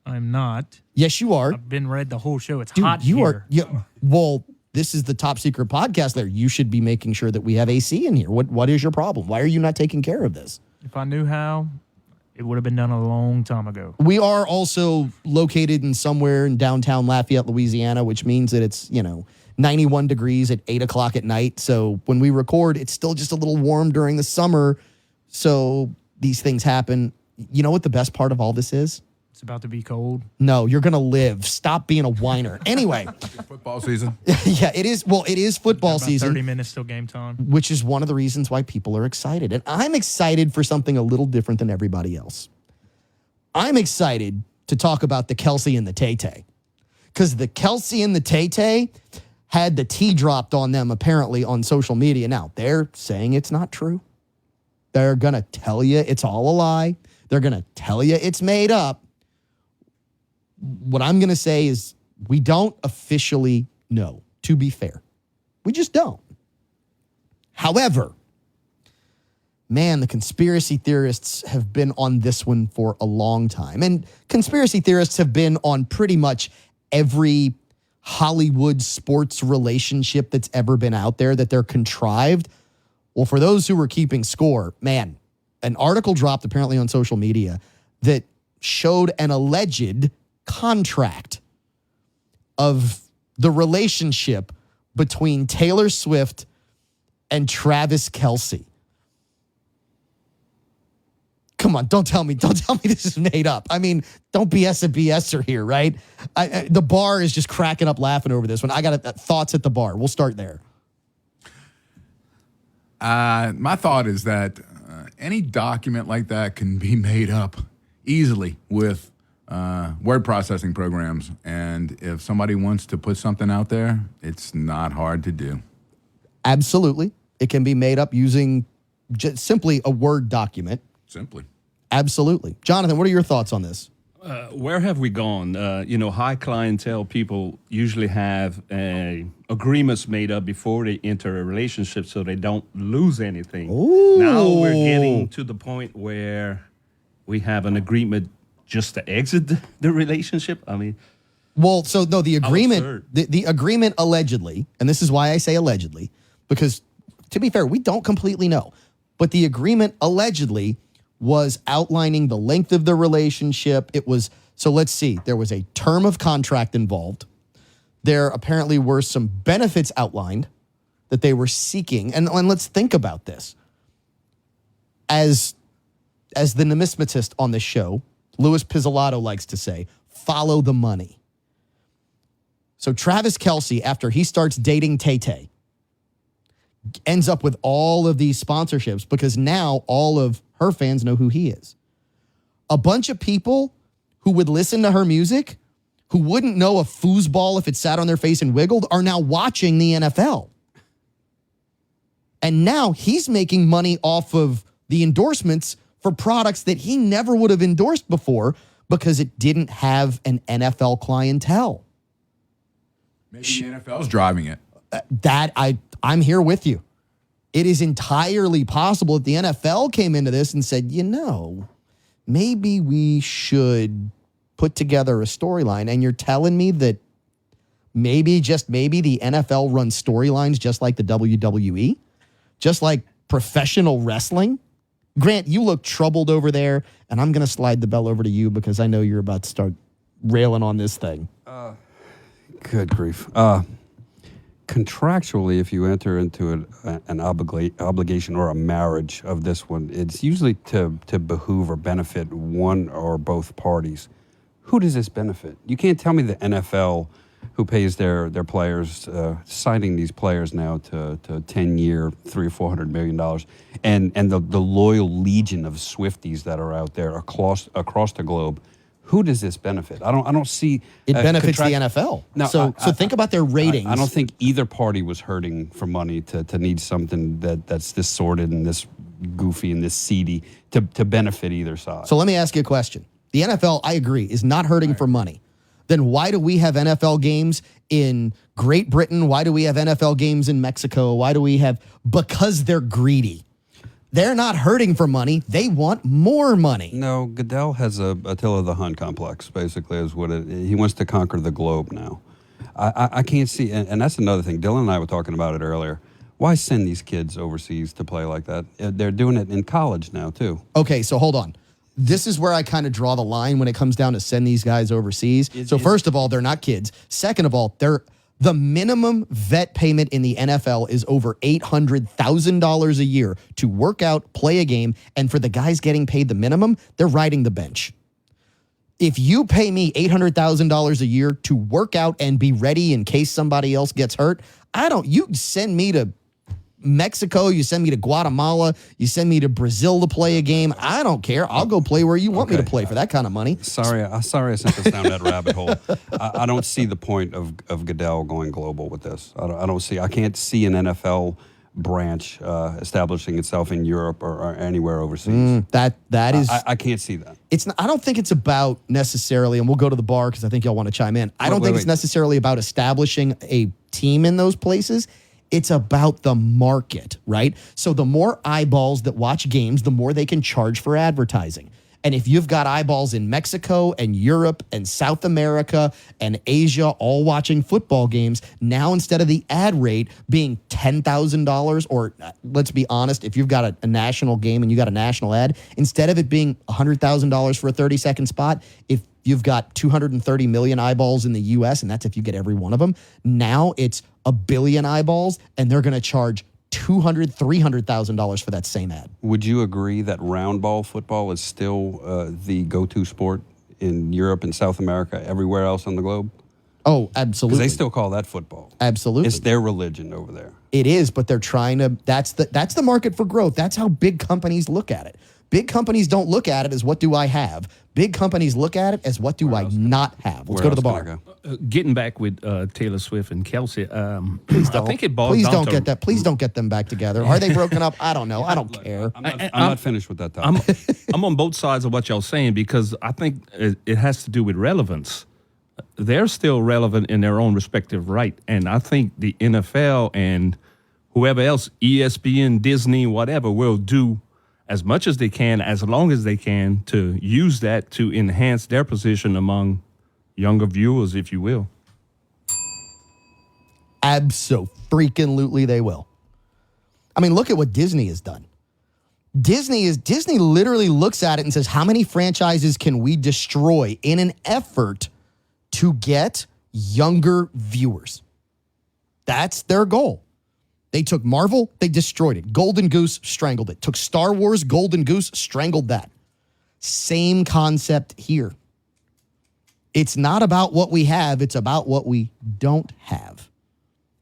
I'm not. Yes, you are. I've been red the whole show. It's Dude, hot you here. Well, this is the Top Secret Podcast there. You should be making sure that we have AC in here. What is your problem? Why are you not taking care of this? If I knew how, it would have been done a long time ago. We are also located in somewhere in downtown Lafayette, Louisiana, which means that it's, 91 degrees at 8 o'clock at night. So when we record, it's still just a little warm during the summer. So these things happen. You know what the best part of all this is? It's about to be cold. No, you're going to live. Stop being a whiner. Anyway. Football season. Yeah, it is. Well, it is football season. 30 minutes till game time. Which is one of the reasons why people are excited. And I'm excited for something a little different than everybody else. I'm excited to talk about the Kelsey and the Tay-Tay. Because the Kelsey and the Tay-Tay had the T dropped on them apparently on social media. Now, they're saying it's not true. They're going to tell you it's all a lie. They're going to tell you it's made up. What I'm going to say is we don't officially know, to be fair. We just don't. However, man, the conspiracy theorists have been on this one for a long time. And conspiracy theorists have been on pretty much every Hollywood sports relationship that's ever been out there, that they're contrived. Well, for those who were keeping score, man, an article dropped apparently on social media that showed an alleged contract of the relationship between Taylor Swift and Travis Kelce. Come on, don't tell me this is made up. I mean, don't BS a BSer here, right? The bar is just cracking up laughing over this one. I got thoughts at the bar. We'll start there. My thought is that any document like that can be made up easily with word processing programs. And if somebody wants to put something out there, it's not hard to do. Absolutely. It can be made up using just simply a Word document. Simply. Absolutely. Jonathan, what are your thoughts on this? Where have we gone? High clientele people usually have agreements made up before they enter a relationship so they don't lose anything. Ooh. Now we're getting to the point where we have an agreement just to exit the relationship. I mean, well, so no, the agreement, the agreement allegedly, and this is why I say allegedly, because to be fair, we don't completely know, but the agreement allegedly was outlining the length of the relationship. It was, so let's see, there was a term of contract involved. There apparently were some benefits outlined that they were seeking. And let's think about this. As the numismatist on this show, Louis Pizzolatto likes to say, follow the money. So Travis Kelce, after he starts dating Tay-Tay, ends up with all of these sponsorships because now all of her fans know who he is. A bunch of people who would listen to her music, who wouldn't know a foosball if it sat on their face and wiggled, are now watching the NFL. And now he's making money off of the endorsements for products that he never would have endorsed before because it didn't have an NFL clientele. Maybe the NFL's driving it. I'm here with you. It is entirely possible that the NFL came into this and said, maybe we should put together a storyline. And you're telling me that maybe, just maybe, the NFL runs storylines just like the WWE? Just like professional wrestling? Grant, you look troubled over there, and I'm going to slide the bell over to you because I know you're about to start railing on this thing. Good grief. Contractually, if you enter into an obligation or a marriage of this one, it's usually to behoove or benefit one or both parties. Who does this benefit? You can't tell me the NFL, who pays their players, signing these players now to 10-year, $300 or $400 million, and the loyal legion of Swifties that are out there across the globe. Who does this benefit? I don't see it benefits the NFL. No, so think about their ratings. I don't think either party was hurting for money to need something that's this sordid and this goofy and this seedy to benefit either side. So let me ask you a question. The NFL, I agree, is not hurting for money. Then why do we have NFL games in Great Britain? Why do we have NFL games in Mexico? Why do we have? Because they're greedy. They're not hurting for money. They want more money. No, Goodell has a Attila the Hun complex, basically, is what he wants to conquer the globe now. I can't see, and that's another thing. Dylan and I were talking about it earlier. Why send these kids overseas to play like that? They're doing it in college now, too. Okay, so hold on. This is where I kind of draw the line when it comes down to send these guys overseas. First of all, they're not kids. Second of all, the minimum vet payment in the NFL is over $800,000 a year to work out, play a game, and for the guys getting paid the minimum, they're riding the bench. If you pay me $800,000 a year to work out and be ready in case somebody else gets hurt, you send me to Mexico, you send me to Guatemala, you send me to Brazil to play a game. I don't care. I'll go play where you want me to play for that kind of money. Sorry I sent us down that rabbit hole. I don't see the point of Goodell going global with this. I can't see an NFL branch establishing itself in Europe or anywhere overseas. That is, I can't see that. It's not, I don't think it's about necessarily, and we'll go to the bar because I think y'all want to chime in. I don't think it's necessarily about establishing a team in those places. It's about the market, right? So the more eyeballs that watch games, the more they can charge for advertising. And if you've got eyeballs in Mexico and Europe and South America and Asia all watching football games, now instead of the ad rate being $10,000, or let's be honest, if you've got a national game and you got a national ad, instead of it being $100,000 for a 30-second spot, if you've got 230 million eyeballs in the U.S., and that's if you get every one of them, now it's 1 billion eyeballs, and they're going to charge $200,000, $300,000 for that same ad. Would you agree that round ball football is still the go-to sport in Europe and South America, everywhere else on the globe? Oh, absolutely. Because they still call that football. Absolutely. It's their religion over there. It is, but they're trying to, that's the market for growth. That's how big companies look at it. Big companies don't look at it as what do I have. Big companies look at it as what do I not have. Let's go to the bar. Getting back with Taylor Swift and Kelsey, please don't. I think it boils please down don't to, get that. Please don't get them back together. Are they broken up? I don't know. I don't care. I'm not finished with that topic. I'm on both sides of what y'all saying because I think it has to do with relevance. They're still relevant in their own respective right, and I think the NFL and whoever else, ESPN, Disney, whatever, will do as much as they can, as long as they can, to use that to enhance their position among younger viewers, if you will. Abso-freaking-lutely they will. I mean, look at what Disney has done. Disney literally looks at it and says, how many franchises can we destroy in an effort to get younger viewers? That's their goal. They took Marvel, they destroyed it. Golden Goose strangled it. Took Star Wars, Golden Goose strangled that. Same concept here. It's not about what we have, it's about what we don't have.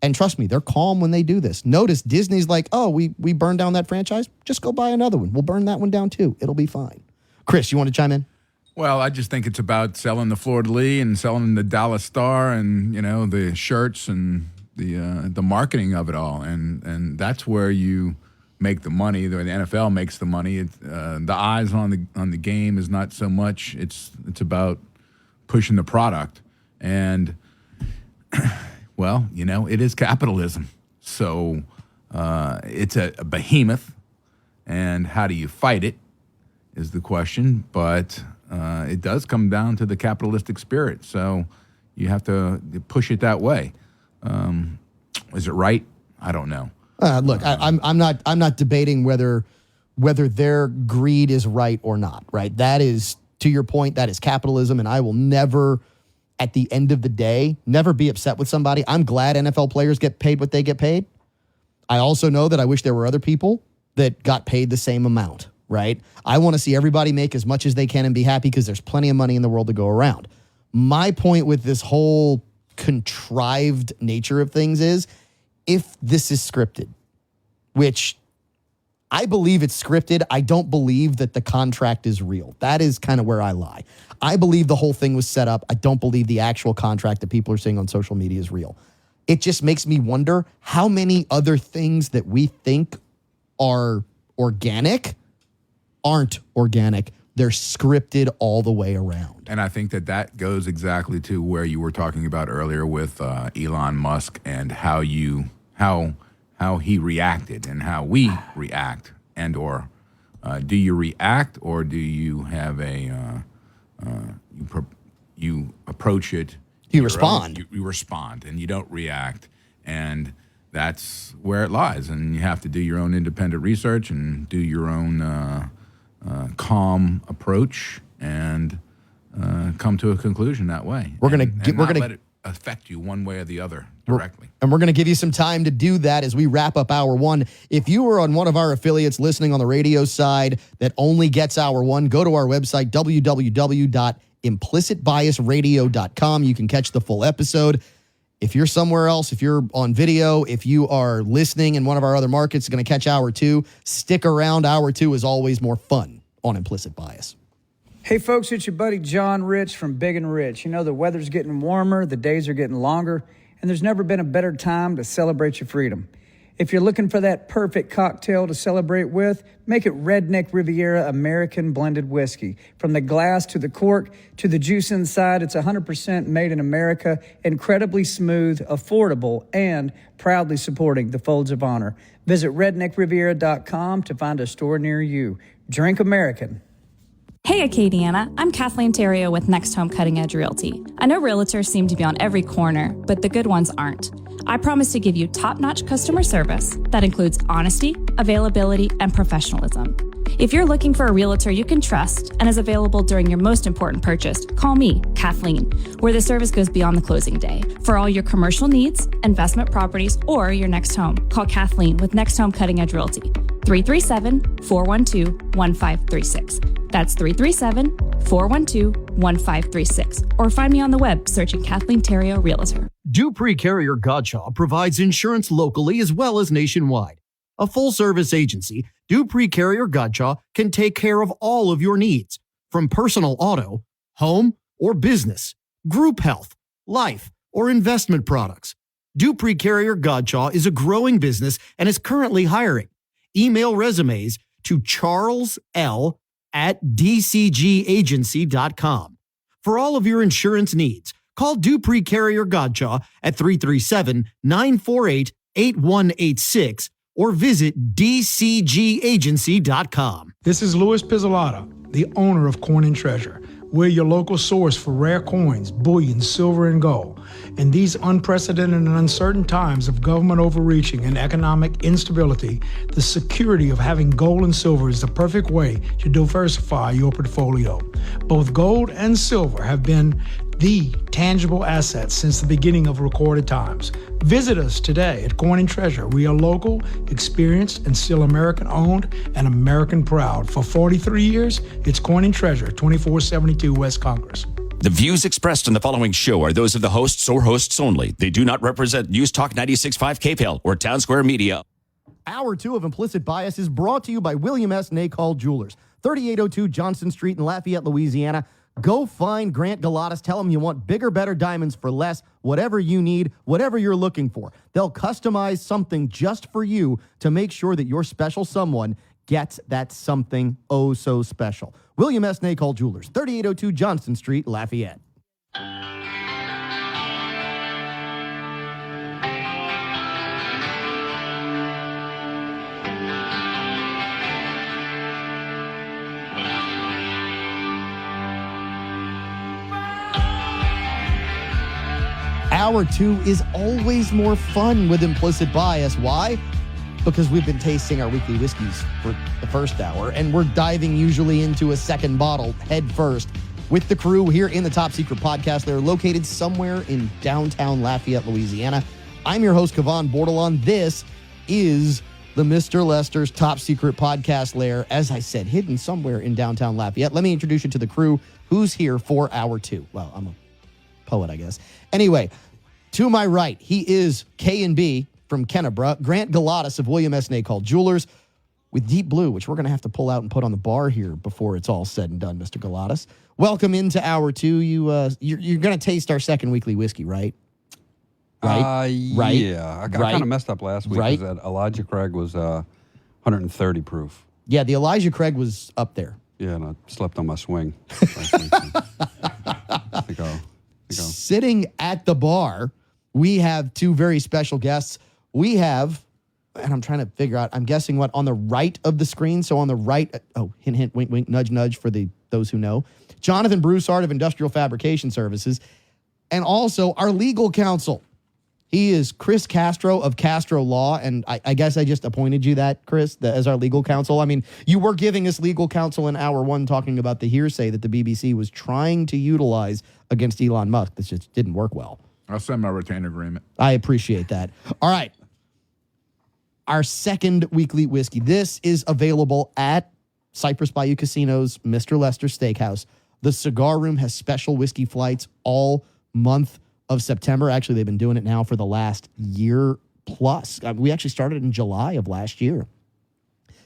And trust me, they're calm when they do this. Notice Disney's like, oh, we burned down that franchise? Just go buy another one. We'll burn that one down too. It'll be fine. Chris, you want to chime in? Well, I just think it's about selling the Fleur de Lis and selling the Dallas Star and, the shirts and the marketing of it all, and that's where you make the money. The NFL makes the money. The eyes on the game is not so much. It's about pushing the product, and well, it is capitalism. So it's a behemoth, and how do you fight it is the question. But it does come down to the capitalistic spirit. So you have to push it that way. Is it right? I don't know. Look, I'm not debating whether their greed is right or not. Right? That is, to your point, that is capitalism, and I will never, at the end of the day, never be upset with somebody. I'm glad NFL players get paid what they get paid. I also know that I wish there were other people that got paid the same amount. Right? I want to see everybody make as much as they can and be happy because there's plenty of money in the world to go around. My point with this whole contrived nature of things is, if this is scripted, which I believe it's scripted, I don't believe that the contract is real. That is kind of where I lie. I believe the whole thing was set up. I don't believe the actual contract that people are seeing on social media is real. It just makes me wonder how many other things that we think are organic aren't organic. They're scripted all the way around. And I think that goes exactly to where you were talking about earlier with Elon Musk and how he reacted and how we react, and or do you react, or do you have you approach it? You respond. You respond, and you don't react, and that's where it lies. And you have to do your own independent research and do your own calm approach and come to a conclusion that way. We're gonna let it affect you one way or the other directly. And we're going to give you some time to do that as we wrap up hour one. If you are on one of our affiliates listening on the radio side that only gets hour one, go to our website, www.implicitbiasradio.com. You can catch the full episode. If you're somewhere else, if you're on video, if you are listening in one of our other markets, going to catch hour two, stick around. Hour two is always more fun on Implicit Bias. Hey folks, it's your buddy John Rich from Big and Rich. You know, the weather's getting warmer, the days are getting longer, and there's never been a better time to celebrate your freedom. If you're looking for that perfect cocktail to celebrate with, make it Redneck Riviera American Blended Whiskey. From the glass to the cork to the juice inside, it's 100% made in America, incredibly smooth, affordable, and proudly supporting the Folds of Honor. Visit redneckriviera.com to find a store near you. Drink American. Hey Acadiana, I'm Kathleen Terrio with Next Home Cutting Edge Realty. I know realtors seem to be on every corner, but the good ones aren't. I promise to give you top-notch customer service that includes honesty, availability, and professionalism. If you're looking for a realtor you can trust and is available during your most important purchase, call me, Kathleen, where the service goes beyond the closing day. For all your commercial needs, investment properties, or your next home, call Kathleen with Next Home Cutting Edge Realty, 337-412-1536. That's 337-412-1536. Or find me on the web searching Kathleen Terrio Realtor. Dupree Carrier Godshaw provides insurance locally as well as nationwide. A full-service agency, Dupree Carrier Godshaw can take care of all of your needs, from personal auto, home, or business, group health, life, or investment products. Dupree Carrier Godshaw is a growing business and is currently hiring. Email resumes to charles.l@dcgagency.com. For all of your insurance needs, call Dupree Carrier Godshaw at 337-948-8186 or visit dcgagency.com. This is Louis Pizzolata, the owner of Coin and Treasure. We're your local source for rare coins, bullion, silver, and gold. In these unprecedented and uncertain times of government overreaching and economic instability, the security of having gold and silver is the perfect way to diversify your portfolio. Both gold and silver have been the tangible assets since the beginning of recorded times. Visit us today at Coin and Treasure. We are local, experienced, and still American-owned and American-proud. For 43 years, it's Coin and Treasure, 2472 West Congress. The views expressed in the following show are those of the hosts or hosts only. They do not represent NewsTalk 96.5 KPEL or Town Square Media. Hour two of Implicit Bias is brought to you by William S. Nacall Jewelers, 3802 Johnson Street in Lafayette, Louisiana. Go find Grant Galatas. Tell him you want bigger, better diamonds for less, whatever you need, whatever you're looking for. They'll customize something just for you to make sure that your special someone gets that something oh so special. William S. Nacol Jewelers, 3802 Johnston Street, Lafayette. Hour 2 is always more fun with Implicit Bias. Why? Because we've been tasting our weekly whiskeys for the first hour, and we're diving usually into a second bottle head first with the crew here in the Top Secret Podcast. They're located somewhere in downtown Lafayette, Louisiana. I'm your host, Cavan Bordelon. This is the Mr. Lester's Top Secret Podcast lair, as I said, hidden somewhere in downtown Lafayette. Let me introduce you to the crew who's here for Hour 2. Well, I'm a poet, I guess. Anyway, to my right, he is K&B from Kennebra, Grant Galatas of William S. Nacol Jewelers with Deep Blue, which we're going to have to pull out and put on the bar here before it's all said and done, Mr. Galatas. Welcome into Hour 2. You're going to taste our second weekly whiskey, right? Right? Yeah. I kind of messed up last week because that Elijah Craig was 130 proof. Yeah, the Elijah Craig was up there. Yeah, and I slept on my swing last week. I think I'll Sitting at the bar, we have two very special guests. We have, and I'm trying to figure out, I'm guessing what, on the right of the screen. So on the right, hint, hint, wink, wink, nudge, nudge for those who know. Jonathan Broussard of Industrial Fabrication Services, and also our legal counsel. He is Chris Castro of Castro Law, and I guess I just appointed you that, Chris, as our legal counsel. I mean, you were giving us legal counsel in Hour 1 talking about the hearsay that the BBC was trying to utilize against Elon Musk. This just didn't work well. I'll send my retainer agreement. I appreciate that. All right. Our second weekly whiskey. This is available at Cypress Bayou Casino's Mr. Lester Steakhouse. The Cigar Room has special whiskey flights all month of September. Actually, they've been doing it now for the last year plus. We actually started in July of last year.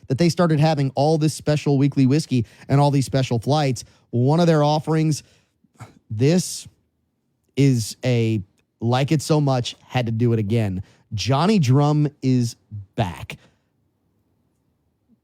That they started having all this special weekly whiskey and all these special flights. One of their offerings, this is a like it so much, had to do it again. Johnny Drum is back.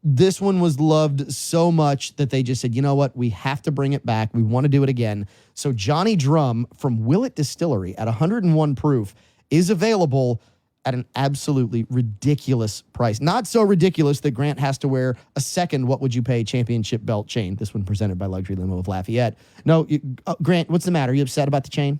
This one was loved so much that they just said, you know what? We have to bring it back. We want to do it again. So Johnny Drum from Willett Distillery at 101 proof is available at an absolutely ridiculous price. Not so ridiculous that Grant has to wear a second What Would You Pay championship belt chain. This one presented by Luxury Limo of Lafayette. No, Grant, what's the matter? Are you upset about the chain?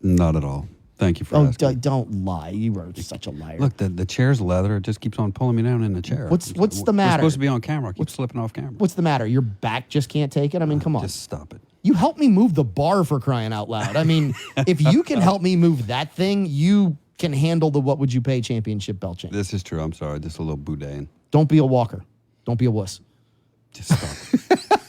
Not at all. Thank you for asking. Don't lie. You are such a liar. Look, the chair's leather. It just keeps on pulling me down in the chair. What's the matter? We're supposed to be on camera. I keep slipping off camera. What's the matter? Your back just can't take it? I mean, come on. Just stop it. You helped me move the bar, for crying out loud. I mean, if you can help me move that thing, you can handle the What Would You Pay championship belt chain. This is true. I'm sorry. Just a little boudin. Don't be a walker. Don't be a wuss. Just stop.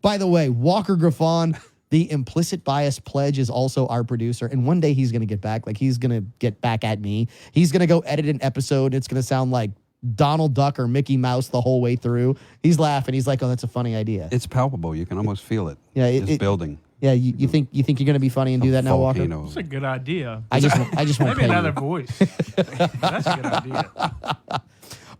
By the way, Walker Griffon, the Implicit Bias pledge, is also our producer. And one day he's going to get back. Like, he's going to get back at me. He's going to go edit an episode. It's going to sound like Donald Duck or Mickey Mouse the whole way through. He's laughing. He's like, oh, that's a funny idea. It's palpable. You can almost feel it. Yeah, it's building. Yeah, you think you're going to be funny and do that now, Walker? That's a good idea. I just want maybe another voice. That's a good idea.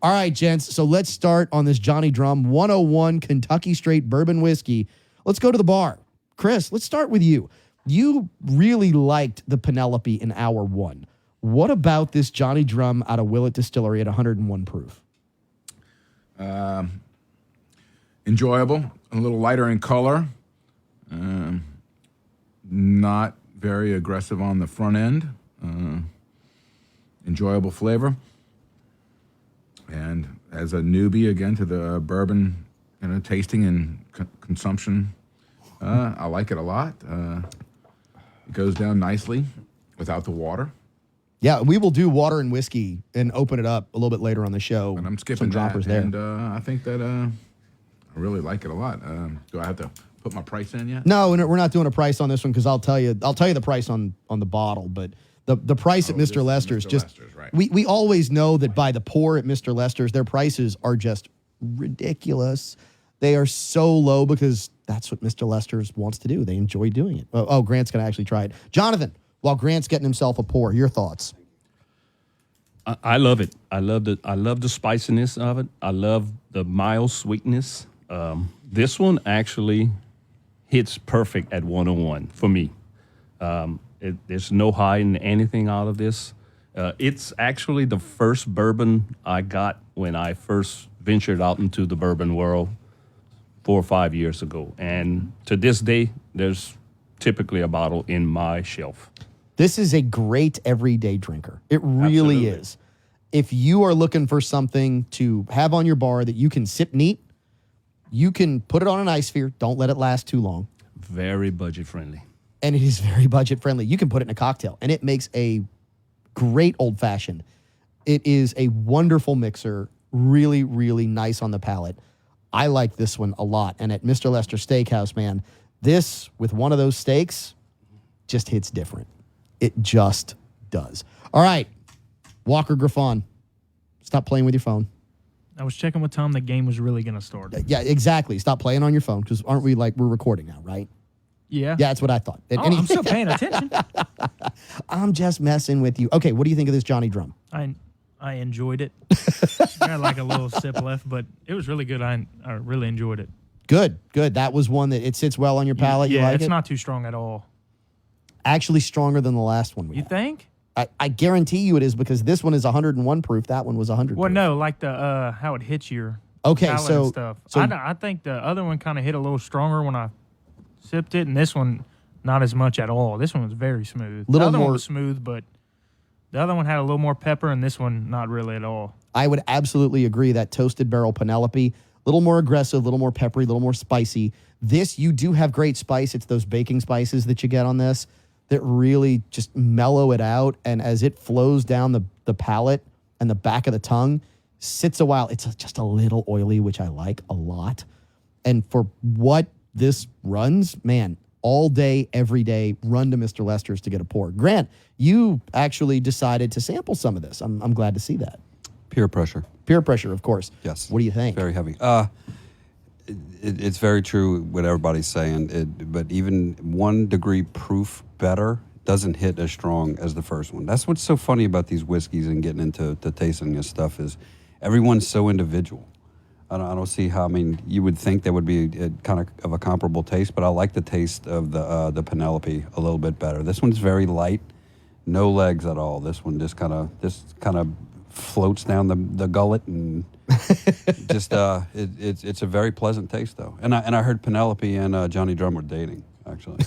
All right, gents. So let's start on this Johnny Drum 101 Kentucky Straight Bourbon Whiskey. Let's go to the bar. Chris, let's start with you. You really liked the Penelope in Hour 1. What about this Johnny Drum out of Willett Distillery at 101 proof? Enjoyable, a little lighter in color, not very aggressive on the front end, enjoyable flavor. And as a newbie, again, to the bourbon tasting and consumption, I like it a lot. It goes down nicely without the water. Yeah, we will do water and whiskey and open it up a little bit later on the show. And I'm skipping droppers that, there. and I think that I really like it a lot. Do I have to put my price in yet? No, we're not doing a price on this one because I'll tell you the price on the bottle, but the price at Mr. Lester's right. we always know that by the pour at Mr. Lester's, their prices are just ridiculous. They are so low because that's what Mr. Lester's wants to do. They enjoy doing it. Oh, Grant's going to actually try it. Jonathan, while Grant's getting himself a pour, your thoughts? I love it. I love the spiciness of it. I love the mild sweetness. This one actually hits perfect at 101 for me. There's no hiding anything out of this. It's actually the first bourbon I got when I first ventured out into the bourbon world 4 or 5 years ago. And to this day, there's typically a bottle in my shelf. This is a great everyday drinker. It really is. If you are looking for something to have on your bar that you can sip neat, you can put it on an ice sphere. Don't let it last too long. Very budget friendly. And it is very budget friendly. You can put it in a cocktail, and it makes a great old fashioned. It is a wonderful mixer, really, really nice on the palate. I like this one a lot. And at Mr. Lester Steakhouse, man, this with one of those steaks just hits different. It just does. All right, Walker Griffon, stop playing with your phone. I was checking what time the game was really going to start. Yeah, exactly. Stop playing on your phone, because aren't we we're recording now, right? Yeah. Yeah, that's what I thought. I'm still paying attention. I'm just messing with you. Okay, what do you think of this Johnny Drum? I enjoyed it. I got like a little sip left, but it was really good. I really enjoyed it. Good. That was one that it sits well on your palate. Yeah, you like it's it? not too strong at all. Actually stronger than the last one we You had. think? I guarantee you it is, because this one is 101 proof. That one was 100 Well, proof. no, like the how it hits your Okay, palate so- and stuff. so- I think the other one kind of hit a little stronger when I sipped it, and this one not as much at all. This one was very smooth. Little the other more- one was smooth, but the other one had a little more pepper, and this one not really at all. I would absolutely agree that Toasted Barrel Penelope, a little more aggressive, a little more peppery, a little more spicy. This, you do have great spice. It's those baking spices that you get on this that really just mellow it out. And as it flows down the palate and the back of the tongue, sits a while. It's just a little oily, which I like a lot. And for what this runs, man, all day, every day, run to Mr. Lester's to get a pour. Grant, you actually decided to sample some of this. I'm glad to see that. Peer pressure. Peer pressure, of course. Yes. What do you think? Very heavy. It's very true what everybody's saying, but even 1 degree proof better doesn't hit as strong as the first one. That's what's so funny about these whiskeys and getting into tasting this stuff is everyone's so individual. I don't see how. I mean, you would think there would be a kind of a comparable taste, but I like the taste of the Penelope a little bit better. This one's very light, no legs at all. This one just kind of floats down the gullet and just it's a very pleasant taste though. And I heard Penelope and Johnny Drum were dating actually.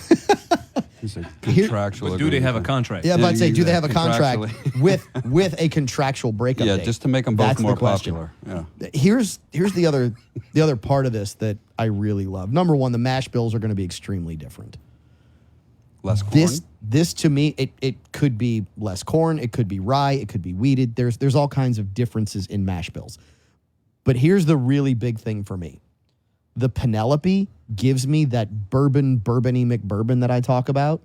It's a contractual. But do they have a contract? Yeah, but say, do they have a contract with a contractual breakup Yeah, date? just to make them both That's more the question. popular. Yeah. Here's the other part of this that I really love. Number one, the mash bills are going to be extremely different. Less corn. This to me, it could be less corn, it could be rye, it could be wheated. There's all kinds of differences in mash bills. But here's the really big thing for me. The Penelope gives me that bourbony McBourbon that I talk about.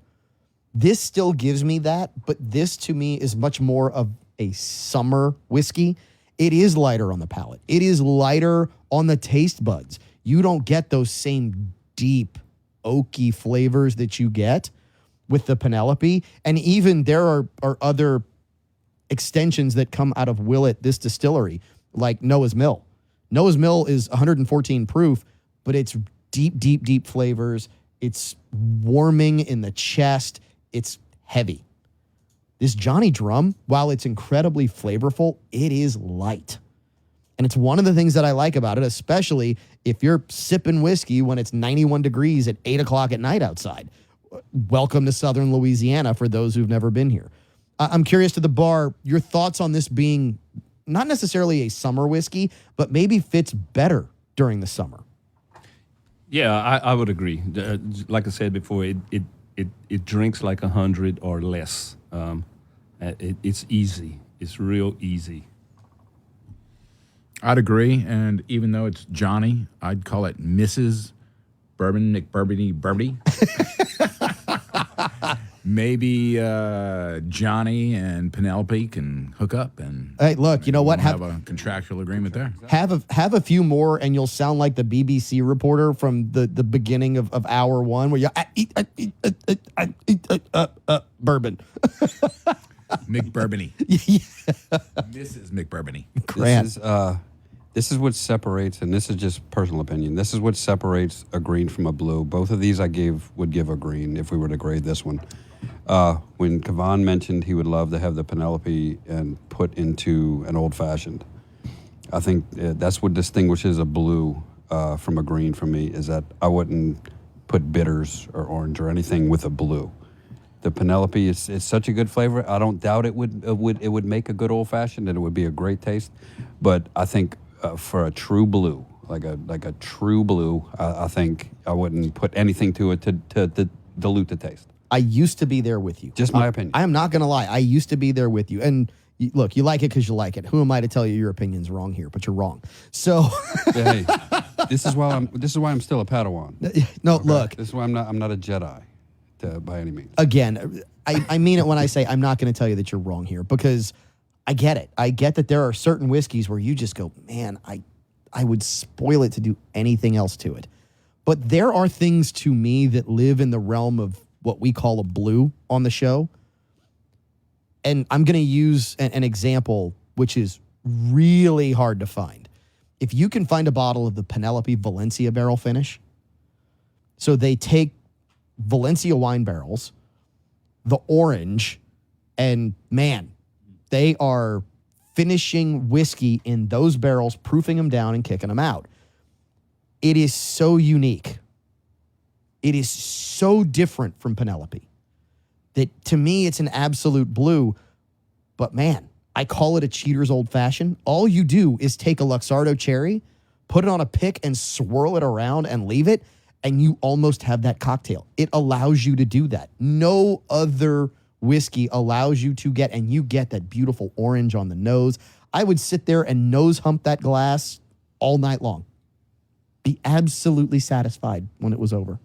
This still gives me that, but this to me is much more of a summer whiskey. It is lighter on the palate. It is lighter on the taste buds. You don't get those same deep, oaky flavors that you get with the Penelope. And even there are other extensions that come out of Willett, this distillery, like Noah's Mill. Noah's Mill is 114 proof, but it's deep flavors. It's warming in the chest. It's heavy. This Johnny Drum, while it's incredibly flavorful, it is light. And it's one of the things that I like about it, especially if you're sipping whiskey when it's 91 degrees at 8 o'clock at night outside. Welcome to Southern Louisiana for those who've never been here. I'm curious to the bar, your thoughts on this being not necessarily a summer whiskey, but maybe fits better during the summer. Yeah, I would agree. Like I said before, it drinks like 100 or less. It's easy. It's real easy. I'd agree, and even though it's Johnny, I'd call it Mrs. Bourbon McBourbony Burbity. maybe Johnny and Penelope can hook up and. Hey, look, you know what? Have a contractual agreement there. Have a few more, and you'll sound like the BBC reporter from the beginning of hour one, where I eat bourbon. McBourbony. Yeah. Mrs. McBourbony. This is what separates, and this is just personal opinion. This is what separates a green from a blue. Both of these would give a green if we were to grade this one. When Cavan mentioned he would love to have the Penelope and put into an old fashioned, I think that's what distinguishes a blue from a green for me, is that I wouldn't put bitters or orange or anything with a blue. The Penelope is such a good flavor. I don't doubt it would make a good old fashioned, and it would be a great taste. But I think for a true blue, like a true blue, I think I wouldn't put anything to it to dilute the taste. I used to be there with you. Just my opinion. I am not going to lie. I used to be there with you. And look, you like it because you like it. Who am I to tell you your opinion's wrong here? But you're wrong. So hey, this is why I'm still a Padawan. No, okay? Look. This is why I'm not a Jedi by any means. Again, I mean it when I say I'm not going to tell you that you're wrong here, because I get it. I get that there are certain whiskeys where you just go, man, I would spoil it to do anything else to it. But there are things to me that live in the realm of what we call a blue on the show. And I'm going to use an example, which is really hard to find. If you can find a bottle of the Penelope Valencia barrel finish, so they take Valencia wine barrels, the orange, and man, they are finishing whiskey in those barrels, proofing them down and kicking them out. It is so unique. It is so different from Penelope that to me it's an absolute blue. But man, I call it a cheater's old fashioned. All you do is take a Luxardo cherry, put it on a pick and swirl it around and leave it, and you almost have that cocktail. It allows you to do that. No other whiskey allows you to get, and you get that beautiful orange on the nose. I would sit there and nose hump that glass all night long. Be absolutely satisfied when it was over.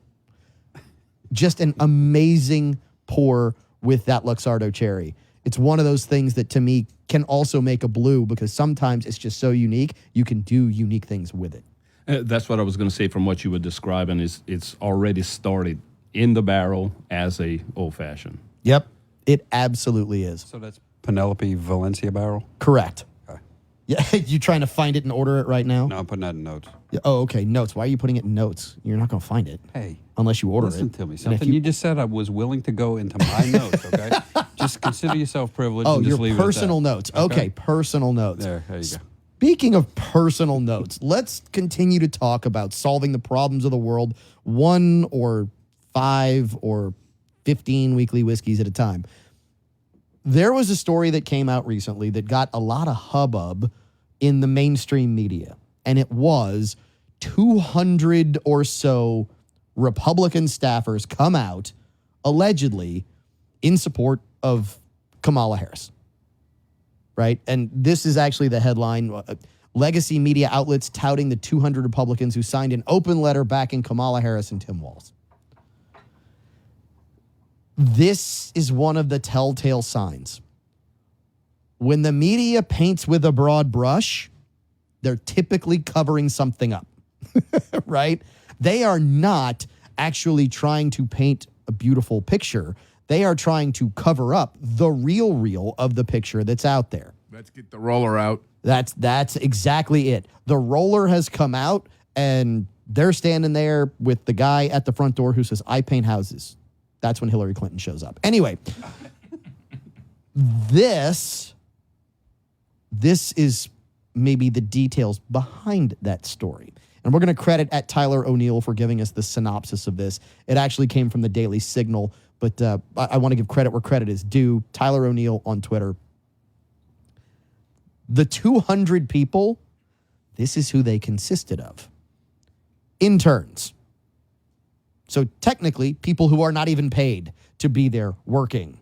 Just an amazing pour with that Luxardo cherry. It's one of those things that to me can also make a blue, because sometimes it's just so unique, you can do unique things with it. That's what I was going to say from what you were describing, is it's already started in the barrel as a old-fashioned. Yep, it absolutely is. So that's Penelope Valencia barrel? Correct. Okay. Yeah, you trying to find it and order it right now? No, I'm putting that in notes. Yeah, oh, okay, notes. Why are you putting it in notes? You're not going to find it. Hey. Unless you order Listen it. to me. Something you just said I was willing to go into my notes, okay? Just consider yourself privileged and just leave it at that. Personal notes. Okay, personal notes. There you go. Speaking of personal notes, let's continue to talk about solving the problems of the world 1 or 5 or 15 weekly whiskeys at a time. There was a story that came out recently that got a lot of hubbub in the mainstream media, and it was 200 or so Republican staffers come out, allegedly, in support of Kamala Harris. Right? And this is actually the headline. Legacy media outlets touting the 200 Republicans who signed an open letter backing Kamala Harris and Tim Walz. This is one of the telltale signs. When the media paints with a broad brush, they're typically covering something up. Right? They are not actually trying to paint a beautiful picture. They are trying to cover up the real of the picture that's out there. Let's get the roller out. That's exactly it. The roller has come out, and they're standing there with the guy at the front door who says, I paint houses. That's when Hillary Clinton shows up. Anyway, this is maybe the details behind that story. And we're going to credit at Tyler O'Neill for giving us the synopsis of this. It actually came from the Daily Signal, but I want to give credit where credit is due. Tyler O'Neill on Twitter. The 200 people, this is who they consisted of. Interns. So technically, people who are not even paid to be there working.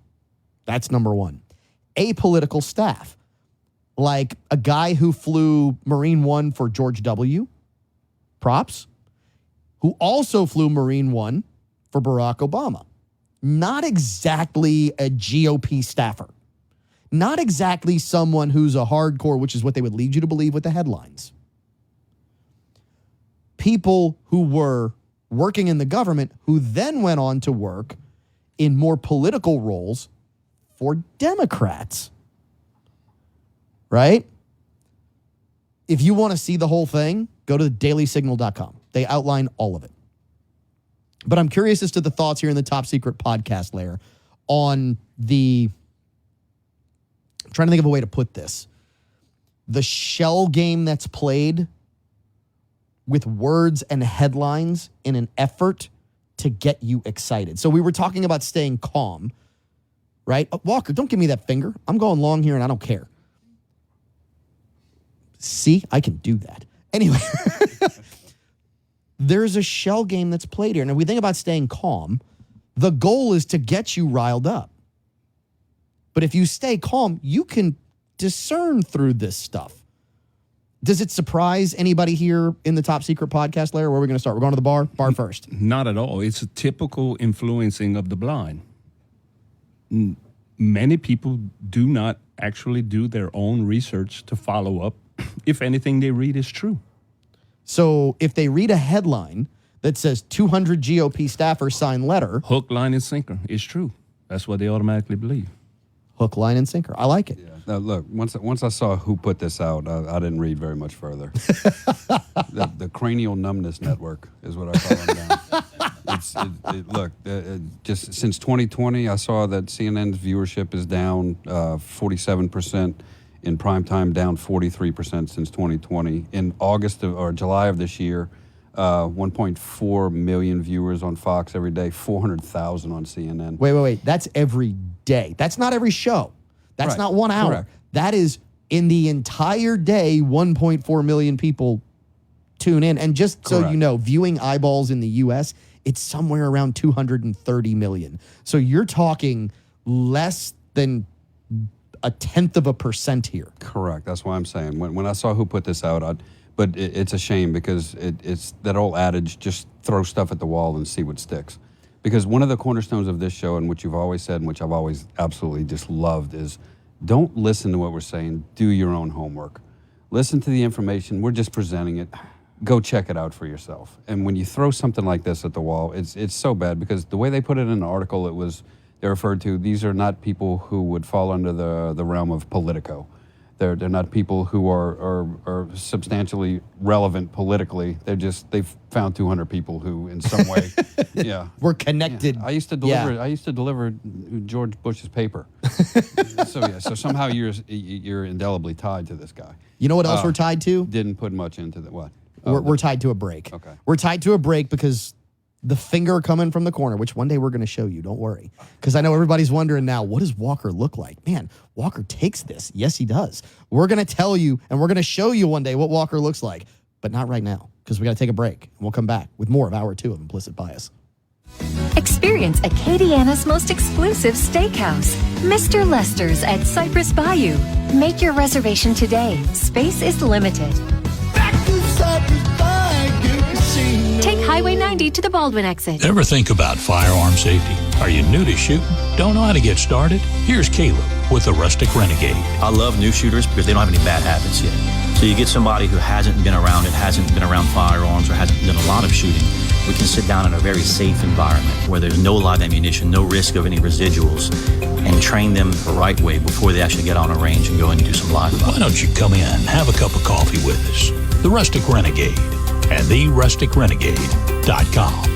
That's number one. Apolitical staff. Like a guy who flew Marine One for George W. Props. Who also flew Marine One for Barack Obama. not exactly a GOP staffer, not exactly someone who's a hardcore, which is what they would lead you to believe with the headlines. People who were working in the government who then went on to work in more political roles for Democrats. Right? If you want to see the whole thing, go to dailysignal.com. They outline all of it. But I'm curious as to the thoughts here in the Top Secret podcast layer on I'm trying to think of a way to put this. The shell game that's played with words and headlines in an effort to get you excited. So we were talking about staying calm, right? Walker, don't give me that finger. I'm going long here and I don't care. See, I can do that. Anyway, there's a shell game that's played here. And if we think about staying calm, the goal is to get you riled up. But if you stay calm, you can discern through this stuff. Does it surprise anybody here in the Top Secret podcast layer? Where are we going to start? We're going to the bar? Bar first. Not at all. It's a typical influencing of the blind. Many people do not actually do their own research to follow up if anything they read is true. So if they read a headline that says 200 GOP staffers sign letter. Hook, line, and sinker. It's true. That's what they automatically believe. Hook, line, and sinker. I like it. Yeah. Now, look, once I saw who put this out, I didn't read very much further. the cranial numbness network is what I call them now. Just since 2020, I saw that CNN's viewership is down 47%. In primetime, down 43% since 2020. In August or July of this year, 1.4 million viewers on Fox every day, 400,000 on CNN. Wait. That's every day. That's not every show. That's Right. not 1 hour. Correct. That is in the entire day, 1.4 million people tune in. And just so you know, viewing eyeballs in the U.S., it's somewhere around 230 million. So you're talking less than 0.1% here. Correct. That's why I'm saying. When I saw who put this out, but it's a shame because it's that old adage, just throw stuff at the wall and see what sticks. Because one of the cornerstones of this show, and which you've always said, and which I've always absolutely just loved, is don't listen to what we're saying. Do your own homework. Listen to the information. We're just presenting it. Go check it out for yourself. And when you throw something like this at the wall, it's so bad because the way they put it in the article, they referred to, these are not people who would fall under the realm of Politico. They're not people who are substantially relevant politically. They've found 200 people who, in some way, we're connected. Yeah. I used to deliver George Bush's paper. So somehow you're indelibly tied to this guy. You know what else we're tied to? Didn't put much into the what? We're tied to a break. Okay. We're tied to a break because the finger coming from the corner, which one day we're going to show you, don't worry. Because I know everybody's wondering now, what does Walker look like? Man, Walker takes this. Yes, he does. We're going to tell you, and we're going to show you one day what Walker looks like, but not right now, because we got to take a break. And we'll come back with more of Hour 2 of Implicit Bias. Experience Acadiana's most exclusive steakhouse, Mr. Lester's at Cypress Bayou. Make your reservation today. Space is limited. Take Highway 90 to the Baldwin exit. Ever think about firearm safety? Are you new to shooting? Don't know how to get started? Here's Caleb with the Rustic Renegade. I love new shooters because they don't have any bad habits yet. So you get somebody who hasn't been around it, hasn't been around firearms, or hasn't done a lot of shooting. We can sit down in a very safe environment where there's no live ammunition, no risk of any residuals, and train them the right way before they actually get on a range and go and do some live fire. Why don't you come in, have a cup of coffee with us? The Rustic Renegade at therusticrenegade.com.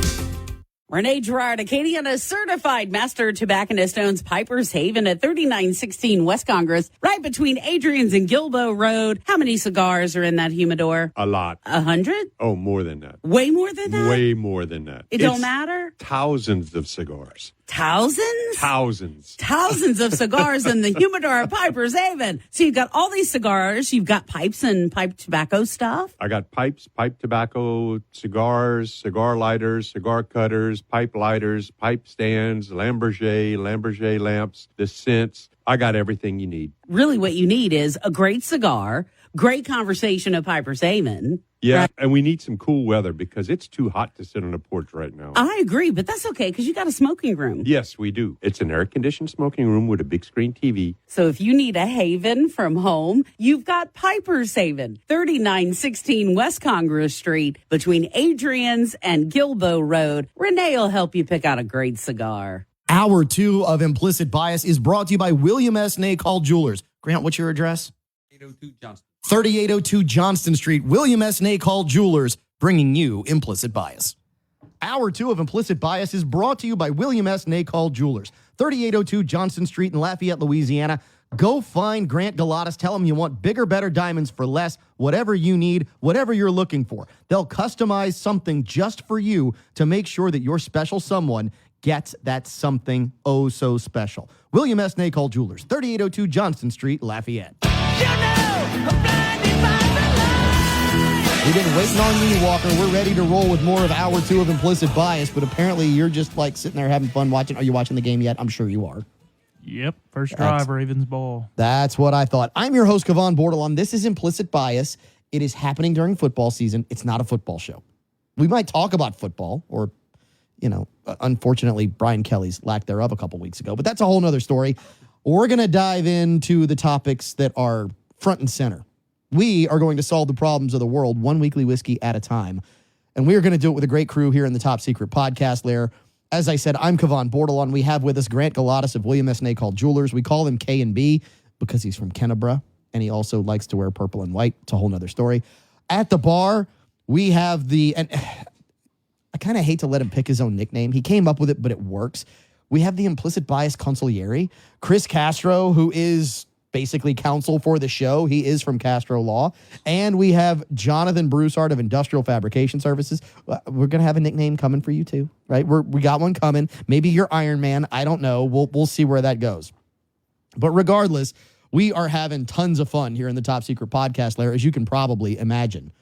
Renee Gerard, Acadiana certified master tobacconist, owns Piper's Haven at 3916 West Congress, right between Adrian's and Gilbo Road. How many cigars are in that humidor? A lot. 100? Oh, more than that. Way more than that? Way more than that. It don't matter? Thousands of cigars. Thousands? Thousands of cigars in the humidor of Piper's Haven. So you've got all these cigars. You've got pipes and pipe tobacco stuff. I got pipes, pipe tobacco, cigars, cigar lighters, cigar cutters, pipe lighters, pipe stands, Lamborghini lamps, the scents. I got everything you need. Really what you need is a great cigar, Great conversation of Piper Savin. Yeah, right? and we need some cool weather because it's too hot to sit on a porch right now. I agree, but that's okay because you got a smoking room. Yes, we do. It's an air-conditioned smoking room with a big screen TV. So if you need a haven from home, you've got Piper's Haven, 3916 West Congress Street, between Adrian's and Gilboa Road. Renee will help you pick out a great cigar. Hour 2 of Implicit Bias is brought to you by William S. Nacall Jewelers. Grant, what's your address? 802 Johnston. 3802 Johnston Street, William S. Nacall Jewelers, bringing you Implicit Bias. Hour 2 of Implicit Bias is brought to you by William S. Nacall Jewelers, 3802 Johnston Street in Lafayette, Louisiana. Go find Grant Galatas. Tell him you want bigger, better diamonds for less, whatever you need, whatever you're looking for. They'll customize something just for you to make sure that your special someone gets that something oh so special. William S. Nacall Jewelers, 3802 Johnston Street, Lafayette. We've been waiting on you, Walker. We're ready to roll with more of Hour 2 of Implicit Bias, but apparently you're just like sitting there having fun watching. Are you watching the game yet? I'm sure you are. Yep, first drive, Ravens ball. That's what I thought. I'm your host, Cavan Bordelon. This is Implicit Bias. It is happening during football season. It's not a football show. We might talk about football or, unfortunately, Brian Kelly's lack thereof a couple weeks ago, but that's a whole nother story. We're going to dive into the topics that are front and center. We are going to solve the problems of the world one weekly whiskey at a time. And we are going to do it with a great crew here in the Top Secret Podcast lair. As I said, I'm Cavan Bordelon. We have with us Grant Galatas of William S. Nacall Jewelers. We call him K&B because he's from Kennebra, and he also likes to wear purple and white. It's a whole nother story. At the bar, we have and I kind of hate to let him pick his own nickname. He came up with it, but it works. We have the Implicit Bias Consigliere, Chris Castro, who is basically counsel for the show. He is from Castro Law. And we have Jonathan Broussard of Industrial Fabrication Services. We're going to have a nickname coming for you too, right? We got one coming. Maybe you're Iron Man. I don't know. We'll see where that goes. But regardless, we are having tons of fun here in the Top Secret Podcast lair, as you can probably imagine,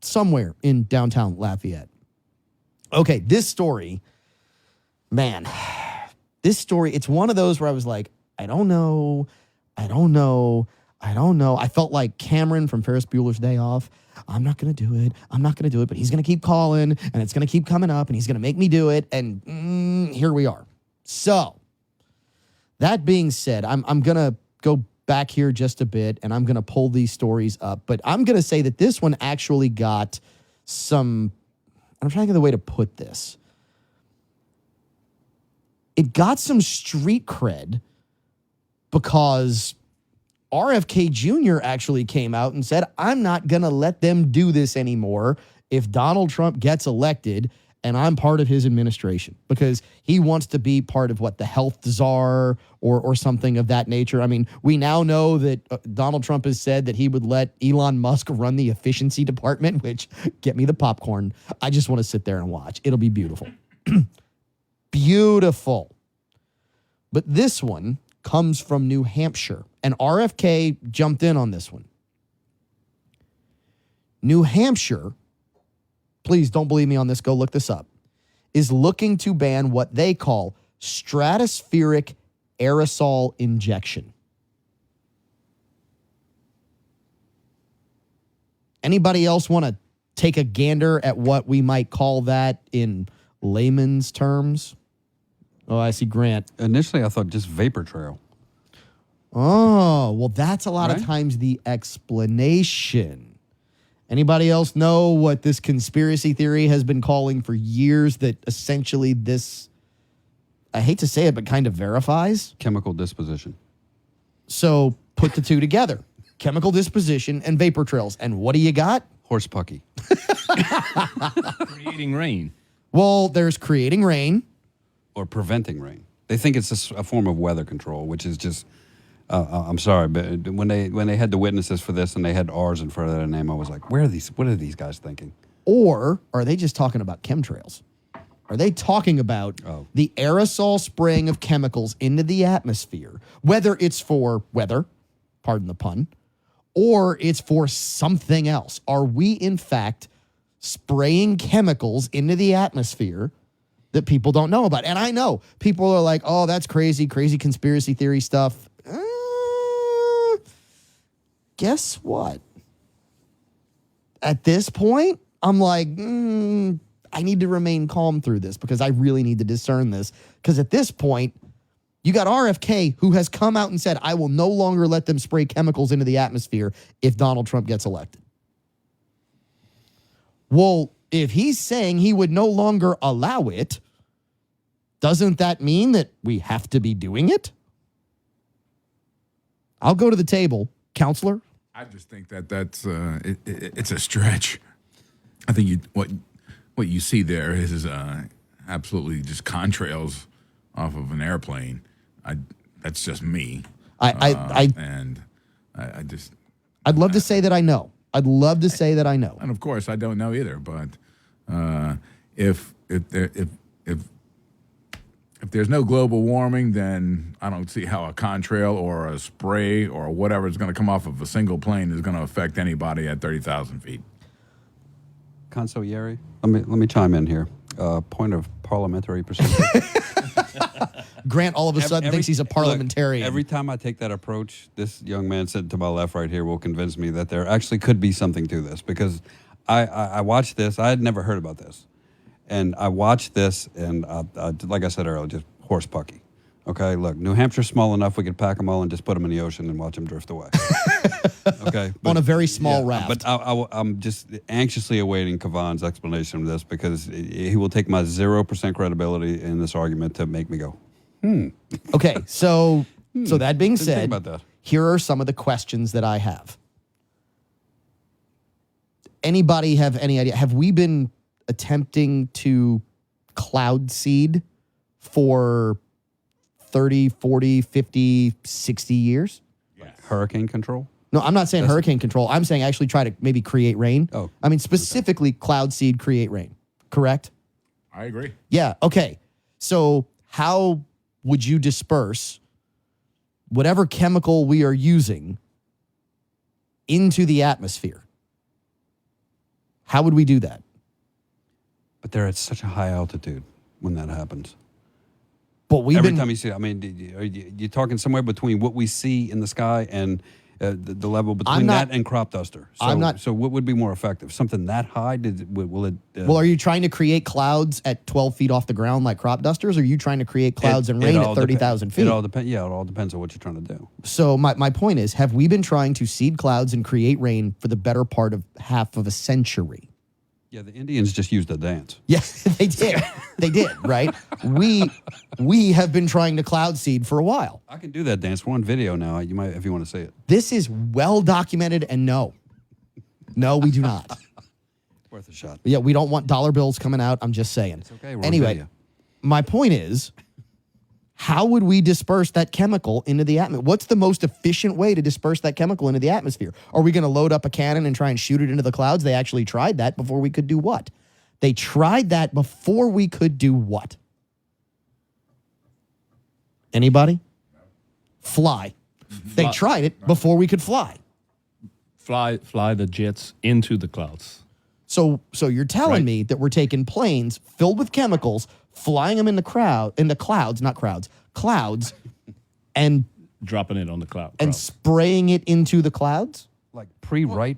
somewhere in downtown Lafayette. Okay, this story, man, it's one of those where I was like, I don't know. I felt like Cameron from Ferris Bueller's Day Off. I'm not going to do it, but he's going to keep calling, and it's going to keep coming up, and he's going to make me do it, and here we are. So, that being said, I'm going to go back here just a bit, and I'm going to pull these stories up, but I'm going to say that this one actually got some, I'm trying to get the way to put this. It got some street cred because RFK Jr. actually came out and said, I'm not going to let them do this anymore if Donald Trump gets elected and I'm part of his administration, because he wants to be part of the health czar or something of that nature. I mean, we now know that Donald Trump has said that he would let Elon Musk run the efficiency department, which, get me the popcorn. I just want to sit there and watch. It'll be beautiful. Beautiful. But this one comes from New Hampshire, and RFK jumped in on this one. New Hampshire, please don't believe me on this, go look this up, is looking to ban what they call stratospheric aerosol injection. Anybody else want to take a gander at what we might call that in layman's terms? Oh, I see Grant. Initially, I thought just vapor trail. Oh, well, that's a lot of times the explanation. Anybody else know what this conspiracy theory has been calling for years, that essentially this, I hate to say it, but kind of verifies? Chemical disposition. So put the two together. Chemical disposition and vapor trails. And what do you got? Horse pucky. Creating rain. Well, there's creating rain. Or preventing rain. They think it's a form of weather control, which is just, I'm sorry, but when they had the witnesses for this and they had R's in front of their name, I was like, what are these guys thinking? Or are they just talking about chemtrails? Are they talking about the aerosol spraying of chemicals into the atmosphere, whether it's for weather, pardon the pun, or it's for something else? Are we, in fact, spraying chemicals into the atmosphere that people don't know about? And I know people are like, oh, that's crazy conspiracy theory stuff. guess what? At this point, I'm like, I need to remain calm through this because I really need to discern this. Because at this point, you got RFK who has come out and said, I will no longer let them spray chemicals into the atmosphere if Donald Trump gets elected. Well, if he's saying he would no longer allow it, doesn't that mean that we have to be doing it? I'll go to the table. Counselor? I just think that's it's a stretch. I think what you see there is absolutely just contrails off of an airplane. That's just me. I'd love to say that I know. I'd love to say that I know. And of course, I don't know either. But if there's no global warming, then I don't see how a contrail or a spray or whatever is going to come off of a single plane is going to affect anybody at 30,000 feet. Consigliere, let me chime in here. Point of parliamentary procedure. Grant all of a sudden thinks he's a parliamentarian. Look, every time I take that approach, this young man sitting to my left right here will convince me that there actually could be something to this, because I watched this. I had never heard about this. And I watched this, and like I said earlier, just horse pucky. Okay, look, New Hampshire's small enough we could pack them all and just put them in the ocean and watch them drift away. Okay, on a very small raft. But I'm just anxiously awaiting Cavan's explanation of this, because he will take my 0% credibility in this argument to make me go, Okay, so that being Didn't think said, about that. here are some of the questions that I have. Anybody have any idea? Have we been attempting to cloud seed for 30, 40, 50, 60 years? Hurricane control? No, I'm not saying hurricane control. I'm saying actually try to maybe create rain. Oh. I mean, specifically cloud seed, create rain. Correct? I agree. Yeah. Okay. So how would you disperse whatever chemical we are using into the atmosphere? How would we do that? But they're at such a high altitude when that happens. But Every time you see it, I mean, you're talking somewhere between what we see in the sky and the level between that and crop duster. So, So what would be more effective? Something that high? Will it? Well, are you trying to create clouds at 12 feet off the ground like crop dusters, or are you trying to create clouds and rain at 30,000 feet? It all depends. Yeah, it all depends on what you're trying to do. So my point is, have we been trying to seed clouds and create rain for the better part of half of a century? Yeah, the Indians just used a dance. Yeah, they did. They did, right? We have been trying to cloud seed for a while. I can do that dance. We're on video now. You might, if you want to see it. This is well documented, and no, we do not. Worth a shot. Yeah, we don't want dollar bills coming out. I'm just saying. It's okay. We're Anyway, on video. my point is, how would we disperse that chemical into the atmosphere? What's the most efficient way to disperse that chemical into the atmosphere? Are we going to load up a cannon and try and shoot it into the clouds? They actually tried that before we could do what? They tried that before we could do what? Anybody? Fly. They tried it before we could fly. Fly the jets into the clouds. So you're telling me that we're taking planes filled with chemicals, flying them in the clouds, and dropping it on the cloud and spraying it into the clouds? Like pre-Wright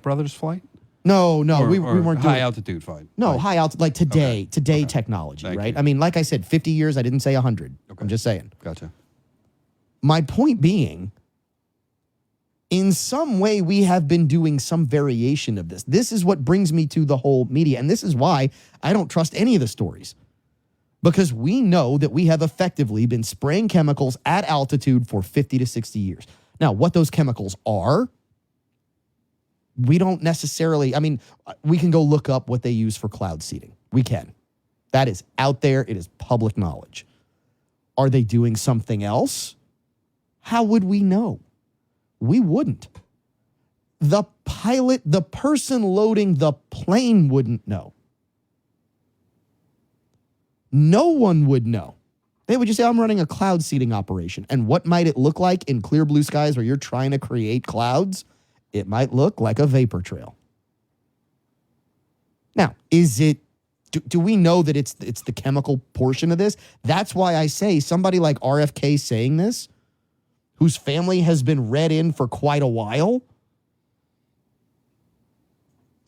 Brothers flight? No, Or we weren't doing high altitude flight. No, high altitude, like today technology, right? I mean, like I said, 50 years, I didn't say 100. Okay. I'm just saying. Gotcha. My point being, in some way, we have been doing some variation of this. This is what brings me to the whole media. And this is why I don't trust any of the stories. Because we know that we have effectively been spraying chemicals at altitude for 50 to 60 years. Now, what those chemicals are, we don't necessarily, I mean, we can go look up what they use for cloud seeding. We can. That is out there. It is public knowledge. Are they doing something else? How would we know? We wouldn't. The pilot, the person loading the plane wouldn't know. No one would know. They would just say, I'm running a cloud seeding operation. And what might it look like in clear blue skies where you're trying to create clouds? It might look like a vapor trail. Now, is it, do we know that it's the chemical portion of this? That's why I say somebody like RFK saying this, whose family has been read in for quite a while.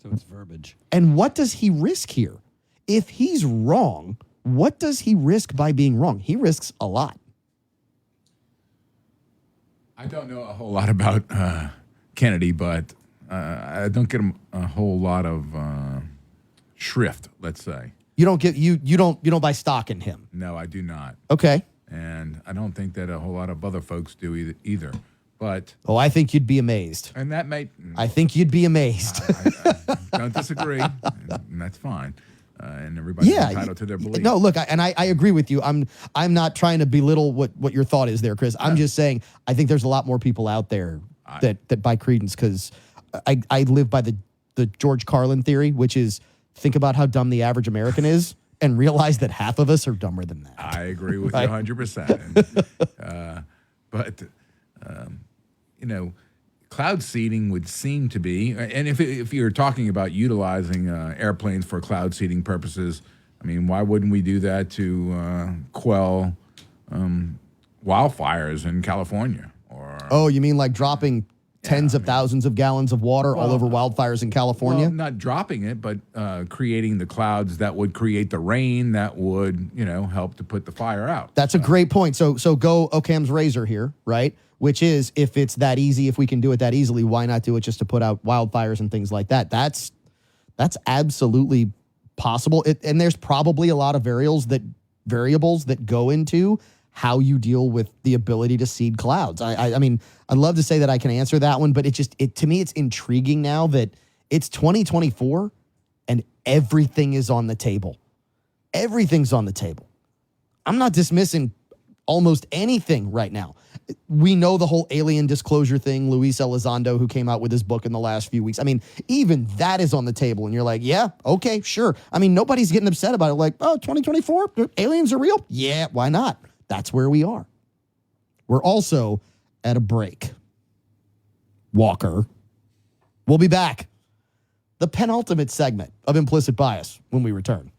So it's verbiage. And what does he risk here? If he's wrong, what does he risk by being wrong? He risks a lot. I don't know a whole lot about Kennedy, but I don't get a whole lot of shrift, let's say. You don't buy stock in him. No, I do not. Okay. And I don't think that a whole lot of other folks do either. But I think you'd be amazed. And that may. I think you'd be amazed. I don't disagree, and that's fine. And everybody's entitled to their belief. No, look, I agree with you. I'm not trying to belittle what your thought is there, Chris. I'm just saying I think there's a lot more people out there that buy credence, because I live by the George Carlin theory, which is think about how dumb the average American is and realize that half of us are dumber than that. I agree with you 100%. But cloud seeding would seem to be, and if you're talking about utilizing airplanes for cloud seeding purposes, I mean, why wouldn't we do that to quell wildfires in California? You mean like dropping tens of thousands of gallons of water all over wildfires in California? Well, not dropping it, but creating the clouds that would create the rain that would, help to put the fire out. That's a great point. So go Occam's razor here, right? Which is, if it's that easy, if we can do it that easily, why not do it just to put out wildfires and things like that? That's absolutely possible. And there's probably a lot of variables that go into how you deal with the ability to seed clouds. I mean, I'd love to say that I can answer that one, but to me, it's intriguing now that it's 2024 and everything is on the table. Everything's on the table. I'm not dismissing almost anything right now. We know the whole alien disclosure thing, Luis Elizondo, who came out with his book in the last few weeks. I mean, even that is on the table. And you're like, yeah, okay, sure. I mean, nobody's getting upset about it. Like, 2024, aliens are real? Yeah, why not? That's where we are. We're also at a break. Walker. We'll be back. The penultimate segment of Implicit Bias when we return.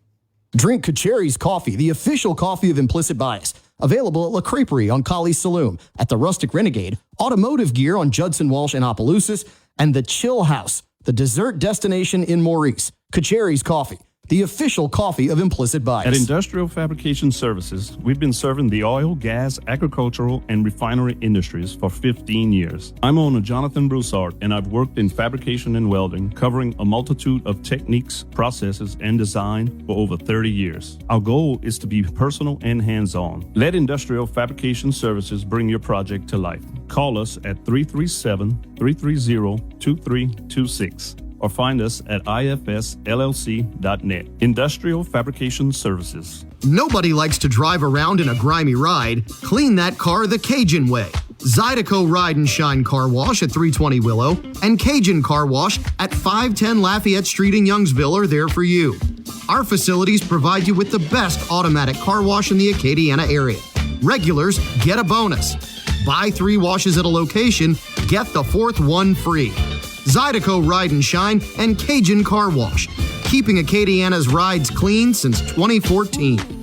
Drink Kacheri's coffee, the official coffee of Implicit Bias. Available at La Creperie on Colley's Saloon, at the Rustic Renegade, Automotive Gear on Judson Walsh and Opelousas, and the Chill House, the dessert destination in Maurice. Kacheri's coffee, the official coffee of Implicit Bias. At Industrial Fabrication Services, we've been serving the oil, gas, agricultural, and refinery industries for 15 years. I'm owner Jonathan Broussard, and I've worked in fabrication and welding, covering a multitude of techniques, processes, and design for over 30 years. Our goal is to be personal and hands-on. Let Industrial Fabrication Services bring your project to life. Call us at 337-330-2326. or find us at ifsllc.net. Industrial Fabrication Services. Nobody likes to drive around in a grimy ride. Clean that car the Cajun way. Zydeco Ride and Shine Car Wash at 320 Willow and Cajun Car Wash at 510 Lafayette Street in Youngsville are there for you. Our facilities provide you with the best automatic car wash in the Acadiana area. Regulars get a bonus. Buy 3 washes at a location, get the 4th one free. Zydeco Ride and Shine and Cajun Car Wash, keeping Acadiana's rides clean since 2014.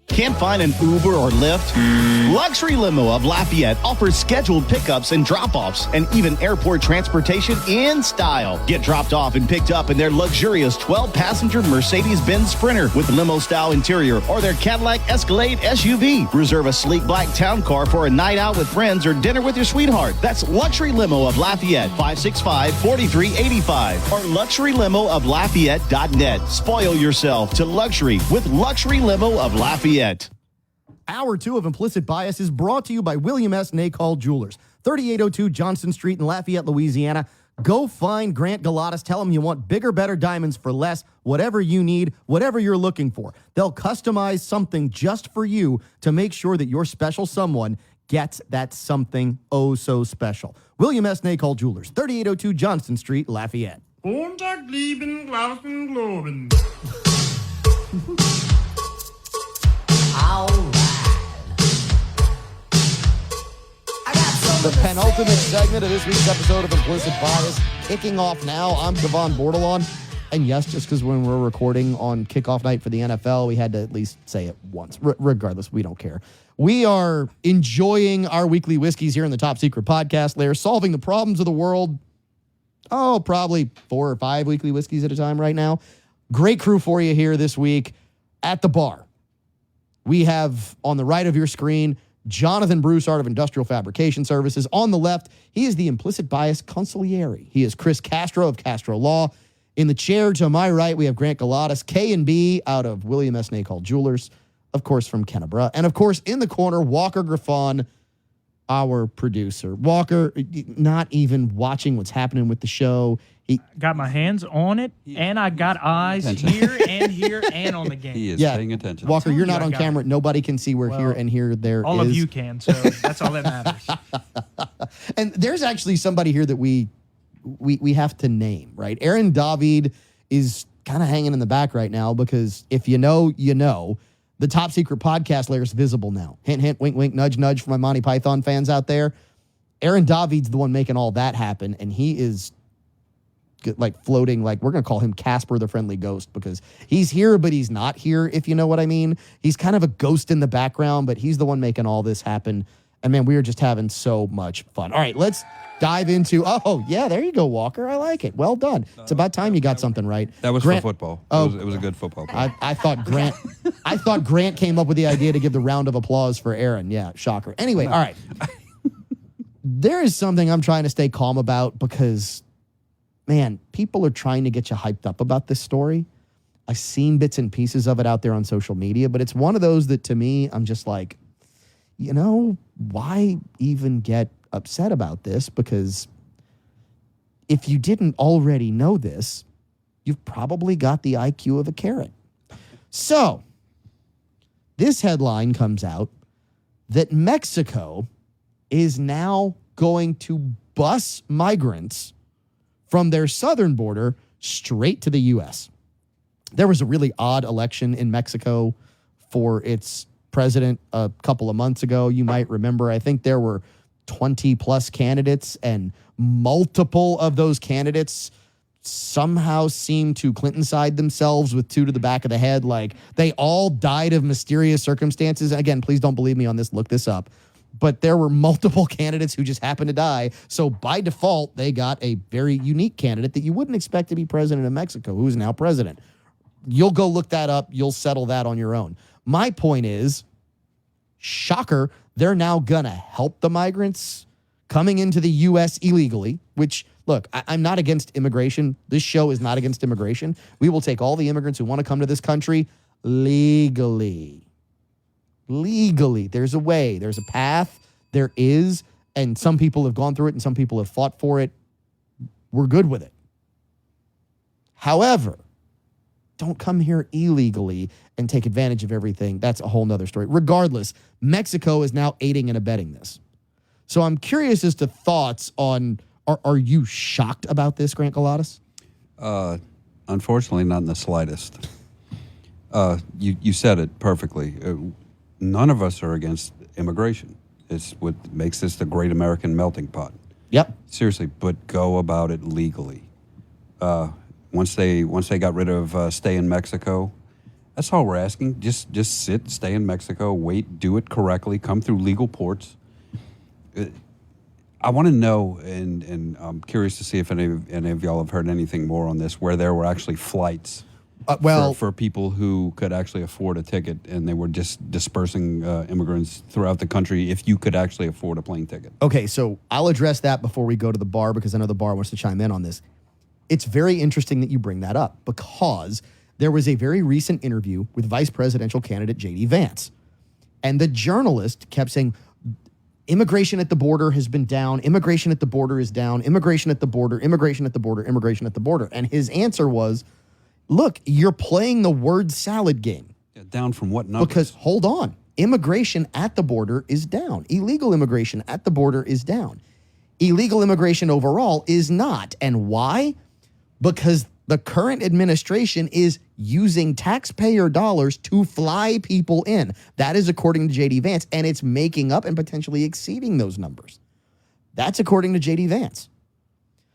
Can't find an Uber or Lyft? Luxury Limo of Lafayette offers scheduled pickups and drop-offs and even airport transportation in style. Get dropped off and picked up in their luxurious 12-passenger Mercedes-Benz Sprinter with limo-style interior or their Cadillac Escalade SUV. Reserve a sleek black town car for a night out with friends or dinner with your sweetheart. That's Luxury Limo of Lafayette, 565-4385 or luxurylimooflafayette.net. Spoil yourself to luxury with Luxury Limo of Lafayette. Hour 2 of Implicit Bias is brought to you by William S. Nacall Jewelers, 3802 Johnson Street in Lafayette, Louisiana. Go find Grant Galatas. Tell him you want bigger, better diamonds for less, whatever you need, whatever you're looking for. They'll customize something just for you to make sure that your special someone gets that something oh so special. William S. Nacall Jewelers, 3802 Johnson Street, Lafayette. The penultimate segment of this week's episode of Implicit Bias kicking off now. I'm Cavan Bordelon. And yes, just because when we're recording on kickoff night for the NFL, we had to at least say it once. Regardless, we don't care. We are enjoying our weekly whiskeys here in the Top Secret Podcast Lair, solving the problems of the world. Oh, probably 4 or 5 weekly whiskeys at a time right now. Great crew for you here this week at the bar. We have on the right of your screen, Jonathan Broussard of Industrial Fabrication Services. On the left, he is the Implicit Bias Consigliere. He is Chris Castro of Castro Law. In the chair to my right, we have Grant Galatas, K&B out of William S. Nacol Jewelers, of course, from Kennebra. And, of course, in the corner, Walker Griffon, our producer. Walker, not even watching what's happening with the show. He got my hands on it, and I got eyes here and on the game. He is paying attention. Walker, you're not on camera. Nobody can see we're here and here there all is. of you can, so that's all that matters. And there's actually somebody here that we have to name, right? Aaron David is kind of hanging in the back right now because if you know, you know. The Top Secret Podcast Lair is visible now. Hint, hint, wink, wink, nudge, nudge for my Monty Python fans out there. Aaron David's the one making all that happen, and he is like floating, like we're going to call him Casper the Friendly Ghost because he's here, but he's not here, if you know what I mean. He's kind of a ghost in the background, but he's the one making all this happen. And, man, we are just having so much fun. All right, let's dive into, oh, yeah, there you go, Walker. I like it. Well done. It's about time you got something right. That was Grant, for football. It was a good football play. I thought Grant came up with the idea to give the round of applause for Aaron. Yeah, shocker. Anyway, all right. There is something I'm trying to stay calm about because, man, people are trying to get you hyped up about this story. I've seen bits and pieces of it out there on social media, but it's one of those that, to me, I'm just like, you know, why even get upset about this? Because if you didn't already know this, you've probably got the IQ of a carrot. So this headline comes out that Mexico is now going to bus migrants from their southern border straight to the U.S. There was a really odd election in Mexico for its president a couple of months ago. You might remember, I think there were 20 plus candidates, and multiple of those candidates somehow seemed to Clinton side themselves with 2 to the back of the head. Like they all died of mysterious circumstances. Again, please don't believe me on this. Look this up. But there were multiple candidates who just happened to die. So by default, they got a very unique candidate that you wouldn't expect to be president of Mexico, who is now president. You'll go look that up. You'll settle that on your own. My point is, shocker, they're now going to help the migrants coming into the U.S. illegally, which, look, I'm not against immigration. This show is not against immigration. We will take all the immigrants who want to come to this country legally. Legally. There's a way. There's a path. There is. And some people have gone through it and some people have fought for it. We're good with it. However, don't come here illegally and take advantage of everything. That's a whole nother story. Regardless, Mexico is now aiding and abetting this. So I'm curious as to thoughts on, are you shocked about this, Grant Galatas? Unfortunately, not in the slightest. You said it perfectly. None of us are against immigration. It's what makes this the great American melting pot. Yep. Seriously, but go about it legally. Once they got rid of stay in Mexico, that's all we're asking. Just sit, stay in Mexico, wait, do it correctly, come through legal ports. I want to know, and I'm curious to see if any of y'all have heard anything more on this, where there were actually flights for people who could actually afford a ticket, and they were just dispersing immigrants throughout the country if you could actually afford a plane ticket. Okay, so I'll address that before we go to the bar because I know the bar wants to chime in on this. It's very interesting that you bring that up because there was a very recent interview with vice presidential candidate J.D. Vance. And the journalist kept saying, immigration at the border has been down. Immigration at the border is down. Immigration at the border, immigration at the border, immigration at the border. And his answer was, look, you're playing the word salad game. Yeah, down from what numbers? Because, hold on, immigration at the border is down. Illegal immigration at the border is down. Illegal immigration overall is not. And why? Because the current administration is using taxpayer dollars to fly people in. That is according to J.D. Vance, and it's making up and potentially exceeding those numbers. That's according to J.D. Vance.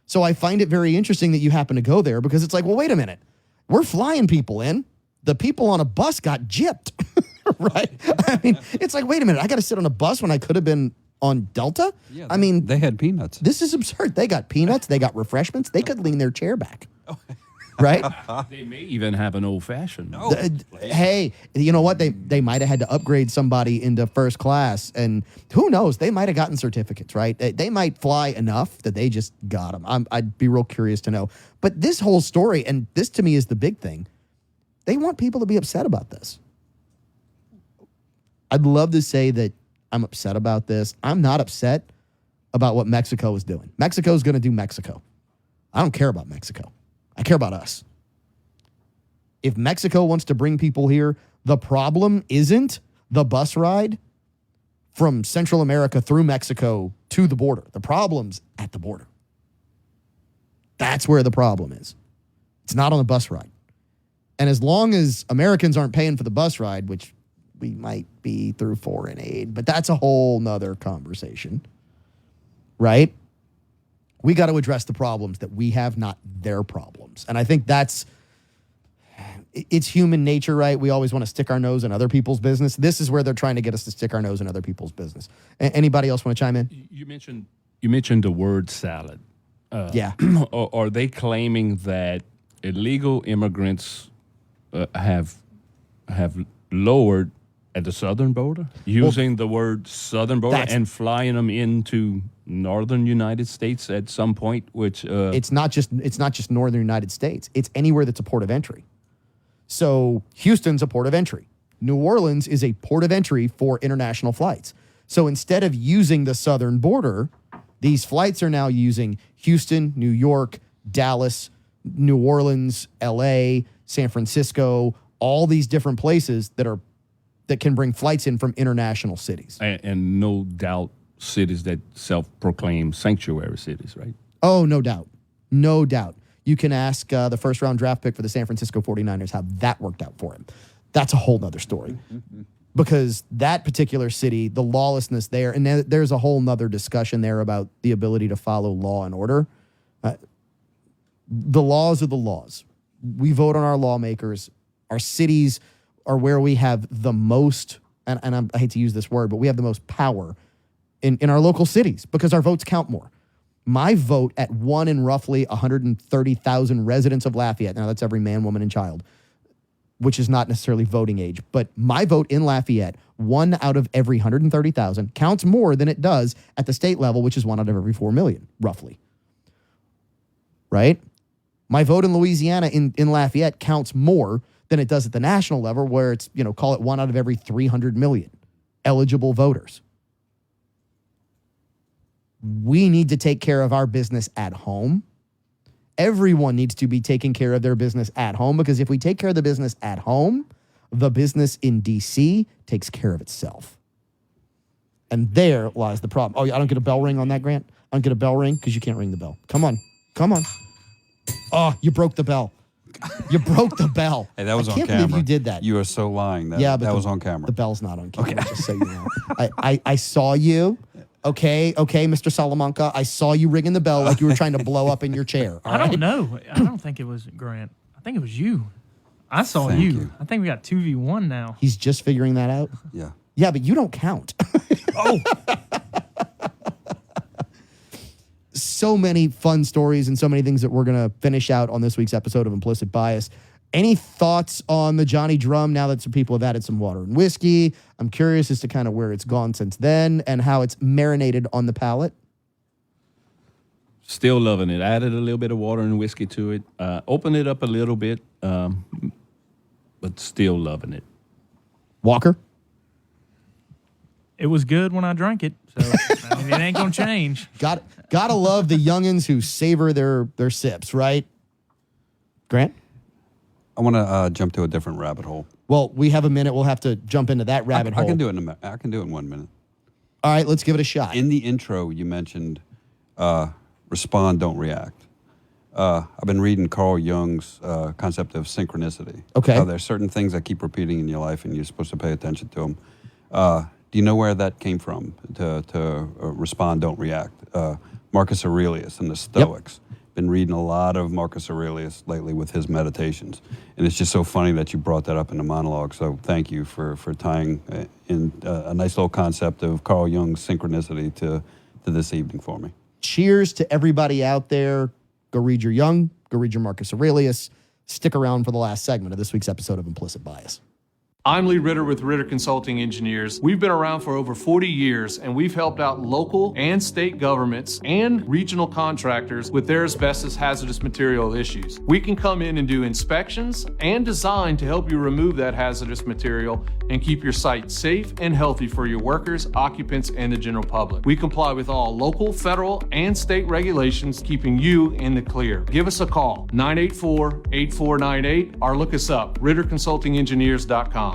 So I find it very interesting that you happen to go there because it's like, well, wait a minute. We're flying people in. The people on a bus got gypped, right? I mean, it's like, wait a minute. I got to sit on a bus when I could have been on Delta? Yeah, I mean, they had peanuts. This is absurd. They got peanuts. They got refreshments. They could lean their chair back. Right? They may even have an old-fashioned. Hey, you know what? They might have had to upgrade somebody into first class, and who knows? They might have gotten certificates, right? They might fly enough that they just got them. I'd be real curious to know. But this whole story, and this to me is the big thing, they want people to be upset about this. I'd love to say that I'm upset about this. I'm not upset about what Mexico is doing. Mexico's going to do Mexico. I don't care about Mexico. I care about us. If Mexico wants to bring people here, the problem isn't the bus ride from Central America through Mexico to the border. The problem's at the border. That's where the problem is. It's not on the bus ride. And as long as Americans aren't paying for the bus ride, which we might be through foreign aid, but that's a whole nother conversation, right? We got to address the problems that we have, not their problems. And I think it's human nature, right? We always want to stick our nose in other people's business. This is where they're trying to get us to stick our nose in other people's business. Anybody else want to chime in? You mentioned the word salad. Yeah. Are they claiming that illegal immigrants have lowered at the southern border, using the word southern border and flying them into northern United States at some point? Which it's not just northern United States. It's anywhere that's a port of entry. So Houston's a port of entry. New Orleans is a port of entry for international flights. So instead of using the southern border, these flights are now using Houston, New York, Dallas, New Orleans, LA, San Francisco, all these different places that can bring flights in from international cities. And no doubt cities that self-proclaim sanctuary cities, right? Oh, no doubt. No doubt. You can ask the first-round draft pick for the San Francisco 49ers how that worked out for him. That's a whole nother story. Because that particular city, the lawlessness there, and there's a whole nother discussion there about the ability to follow law and order. The laws are the laws. We vote on our lawmakers. Our cities are where we have the most, and I hate to use this word, but we have the most power in our local cities because our votes count more. My vote at one in roughly 130,000 residents of Lafayette, now that's every man, woman, and child, which is not necessarily voting age, but my vote in Lafayette, 1 out of every 130,000, counts more than it does at the state level, which is 1 out of every 4 million, roughly. Right? My vote in Louisiana in Lafayette counts more than it does at the national level, where it's, call it 1 out of every 300 million eligible voters. We need to take care of our business at home. Everyone needs to be taking care of their business at home, because if we take care of the business at home, the business in D.C. takes care of itself. And there lies the problem. Oh, I don't get a bell ring on that, Grant? I don't get a bell ring because you can't ring the bell. Come on. Oh, you broke the bell. You broke the bell. Hey, that was on camera. I can't believe you did that. You are so lying. That was on camera. The bell's not on camera, just so you know. I saw you. Okay, Mr. Salamanca, I saw you ringing the bell like you were trying to blow up in your chair. I don't know. I don't think it was Grant. I think it was you. I saw you. I think we got 2v1 now. He's just figuring that out? Yeah. Yeah, but you don't count. Oh. So many fun stories and so many things that we're going to finish out on this week's episode of Implicit Bias. Any thoughts on the Johnny Drum now that some people have added some water and whiskey? I'm curious as to kind of where it's gone since then and how it's marinated on the palate. Still loving it. Added a little bit of water and whiskey to it. Opened it up a little bit, but still loving it. Walker? It was good when I drank it, so it ain't going to change. Gotta love the youngins who savor their sips, right? Grant? I want to jump to a different rabbit hole. Well, we have a minute. We'll have to jump into that rabbit hole. I can do it in a minute. I can do it in 1 minute. All right, let's give it a shot. In the intro, you mentioned respond, don't react. I've been reading Carl Jung's concept of synchronicity. Okay. There's certain things that keep repeating in your life, and you're supposed to pay attention to them. Do you know where that came from, to respond, don't react? Marcus Aurelius and the Stoics. Been reading a lot of Marcus Aurelius lately with his meditations. And it's just so funny that you brought that up in the monologue. So thank you for tying in a nice little concept of Carl Jung's synchronicity to this evening for me. Cheers to everybody out there. Go read your Jung, go read your Marcus Aurelius. Stick around for the last segment of this week's episode of Implicit Bias. I'm Lee Ritter with Ritter Consulting Engineers. We've been around for over 40 years, and we've helped out local and state governments and regional contractors with their asbestos hazardous material issues. We can come in and do inspections and design to help you remove that hazardous material and keep your site safe and healthy for your workers, occupants, and the general public. We comply with all local, federal, and state regulations, keeping you in the clear. Give us a call, 984-8498, or look us up, RitterConsultingEngineers.com.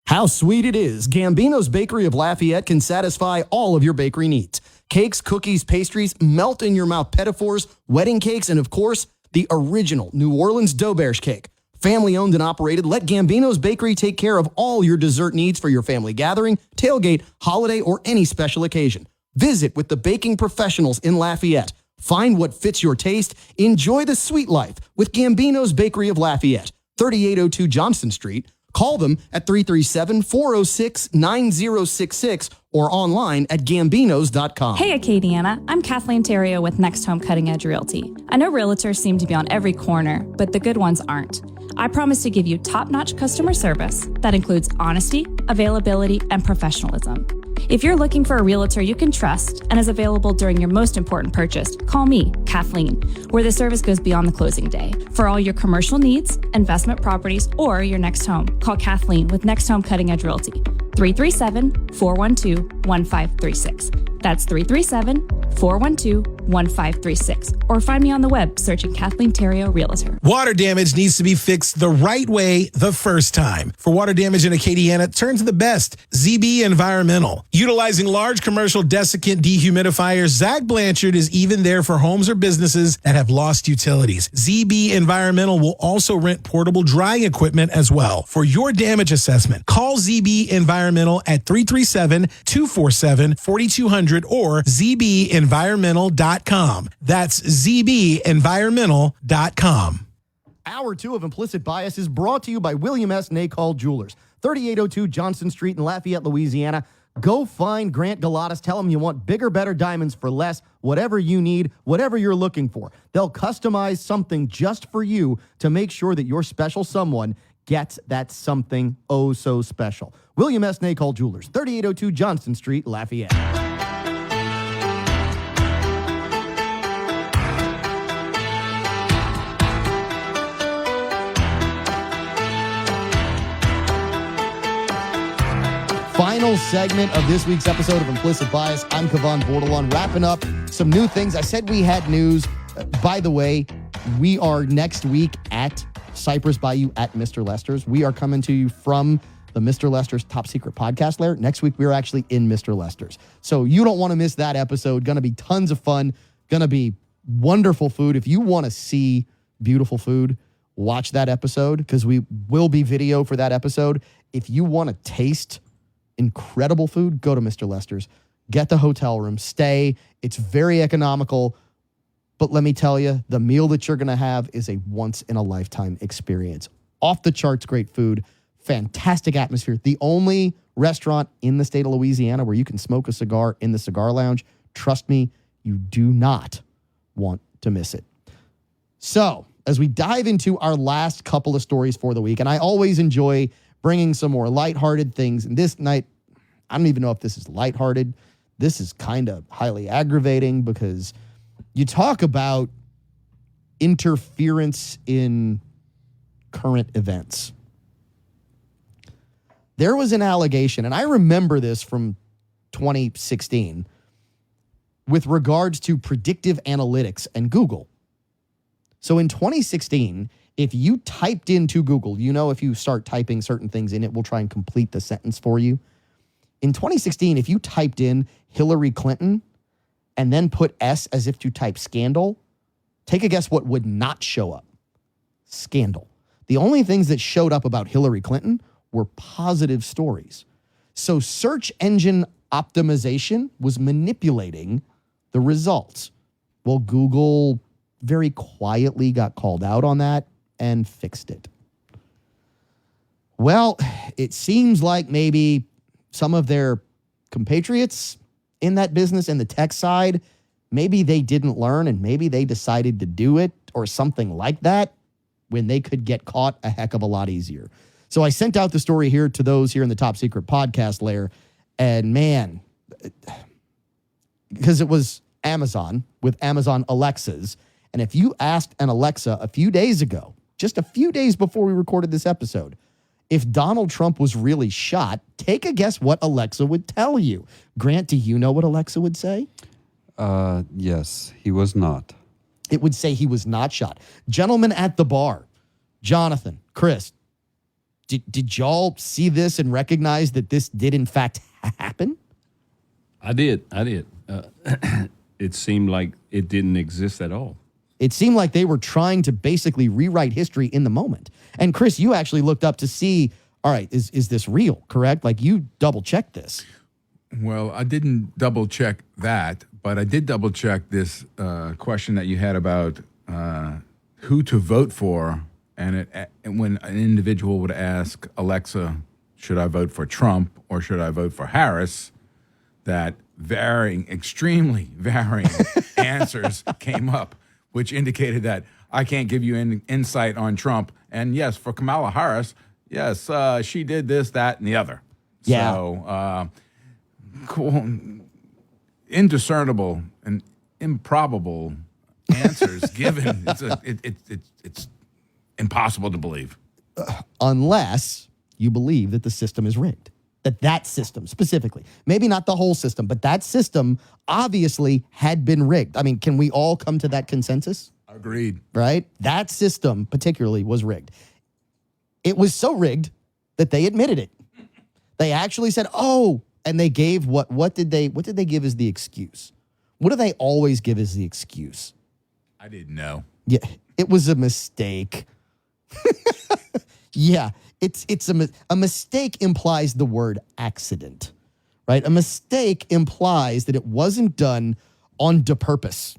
How sweet it is. Gambino's Bakery of Lafayette can satisfy all of your bakery needs. Cakes, cookies, pastries, melt-in-your-mouth petitfours, wedding cakes, and of course, the original New Orleans Dauberge cake. Family owned and operated, let Gambino's Bakery take care of all your dessert needs for your family gathering, tailgate, holiday, or any special occasion. Visit with the baking professionals in Lafayette. Find what fits your taste. Enjoy the sweet life with Gambino's Bakery of Lafayette, 3802 Johnston Street. Call them at 337-406-9066 or online at gambinos.com. Hey, Acadiana. I'm Kathleen Terrio with Next Home Cutting Edge Realty. I know realtors seem to be on every corner, but the good ones aren't. I promise to give you top-notch customer service that includes honesty, availability, and professionalism. If you're looking for a realtor you can trust and is available during your most important purchase, call me, Kathleen, where the service goes beyond the closing day. For all your commercial needs, investment properties, or your next home, call Kathleen with Next Home Cutting Edge Realty, 337-412-1536. That's 337-412-1536. Or find me on the web searching Kathleen Terrio Realtor. Water damage needs to be fixed the right way the first time. For water damage in Acadiana, turn to the best, ZB Environmental. Utilizing large commercial desiccant dehumidifiers, Zach Blanchard is even there for homes or businesses that have lost utilities. ZB Environmental will also rent portable drying equipment as well. For your damage assessment, call ZB Environmental at 337-247-4200 or zbenvironmental.com. That's zbenvironmental.com. Hour 2 of Implicit Bias is brought to you by William S. Nacall Jewelers, 3802 Johnston Street in Lafayette, Louisiana. Go find Grant Galatas. Tell him you want bigger, better diamonds for less, whatever you need, whatever you're looking for. They'll customize something just for you to make sure that your special someone gets that something oh so special. William S. Nacall Jewelers, 3802 Johnston Street, Lafayette. Final segment of this week's episode of Implicit Bias. I'm Cavan Bordelon, wrapping up some new things. I said we had news. By the way, we are next week at Cypress Bayou at Mr. Lester's. We are coming to you from the Mr. Lester's Top Secret Podcast Lair. Next week, we're actually in Mr. Lester's. So you don't want to miss that episode. Going to be tons of fun. Going to be wonderful food. If you want to see beautiful food, watch that episode because we will be video for that episode. If you want to taste incredible food, go to Mr. Lester's. Get the hotel room. Stay. It's very economical. But let me tell you, the meal that you're going to have is a once-in-a-lifetime experience. Off the charts, great food, fantastic atmosphere. The only restaurant in the state of Louisiana where you can smoke a cigar in the cigar lounge. Trust me, you do not want to miss it. So, as we dive into our last couple of stories for the week, and I always enjoy bringing some more lighthearted things. And this night, I don't even know if this is lighthearted. This is kind of highly aggravating because you talk about interference in current events. There was an allegation, and I remember this from 2016, with regards to predictive analytics and Google. So in 2016, if you typed into Google, you know, if you start typing certain things in, it will try and complete the sentence for you. In 2016, if you typed in Hillary Clinton and then put S as if to type scandal, take a guess what would not show up. Scandal. The only things that showed up about Hillary Clinton were positive stories. So search engine optimization was manipulating the results. Well, Google very quietly got called out on that and fixed it. Well, it seems like maybe some of their compatriots in that business, in the tech side, maybe they didn't learn and maybe they decided to do it or something like that when they could get caught a heck of a lot easier. So I sent out the story here to those here in the Top Secret podcast layer, and man, because it was Amazon with Amazon Alexas. And if you asked an Alexa a few days ago, just a few days before we recorded this episode, if Donald Trump was really shot, take a guess what Alexa would tell you. Grant, do you know what Alexa would say? Yes, he was not. It would say he was not shot. Gentlemen at the bar, Jonathan, Chris, did y'all see this and recognize that this did in fact happen? I did. It seemed like it didn't exist at all. It seemed like they were trying to basically rewrite history in the moment. And Chris, you actually looked up to see, all right, is this real, correct? Like you double-checked this. Well, I didn't double-check that, but I did double-check this question that you had about who to vote for. And when an individual would ask Alexa, should I vote for Trump or should I vote for Harris, that extremely varying answers came up, which indicated that I can't give you any insight on Trump. And yes, for Kamala Harris, yes, she did this, that, and the other. Yeah. So, cool, indiscernible and improbable answers given. It's impossible to believe. Unless you believe that the system is rigged. That system specifically, maybe not the whole system, but that system obviously had been rigged. I mean, can we all come to that consensus? Agreed. Right? That system particularly was rigged. It was so rigged that they admitted it. They actually said, oh, and they gave what did they give as the excuse? What do they always give as the excuse? I didn't know. Yeah, it was a mistake. Yeah. It's a mistake implies the word accident, right? A mistake implies that it wasn't done on purpose,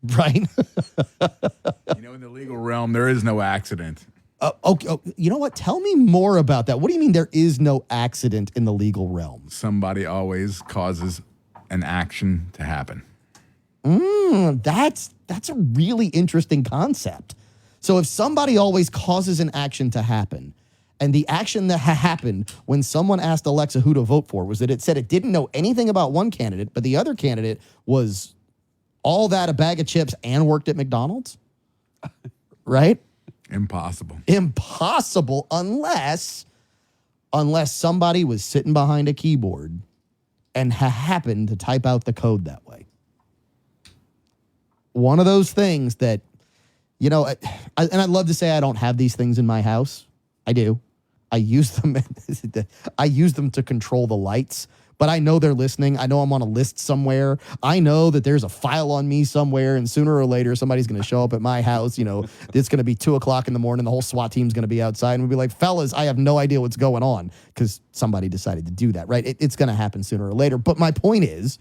right? In the legal realm, there is no accident. Okay, you know what? Tell me more about that. What do you mean there is no accident in the legal realm? Somebody always causes an action to happen. That's a really interesting concept. So if somebody always causes an action to happen, and the action that happened when someone asked Alexa who to vote for was that it said it didn't know anything about one candidate, but the other candidate was all that a bag of chips and worked at McDonald's, right? Impossible unless somebody was sitting behind a keyboard and happened to type out the code that way. One of those things that, and I'd love to say I don't have these things in my house. I do. I use them to control the lights, but I know they're listening. I know I'm on a list somewhere. I know that there's a file on me somewhere, and sooner or later somebody's going to show up at my house. It's going to be 2:00 in the morning. The whole SWAT team's going to be outside, and we'll be like, fellas, I have no idea what's going on because somebody decided to do that, right? It's going to happen sooner or later. But my point is,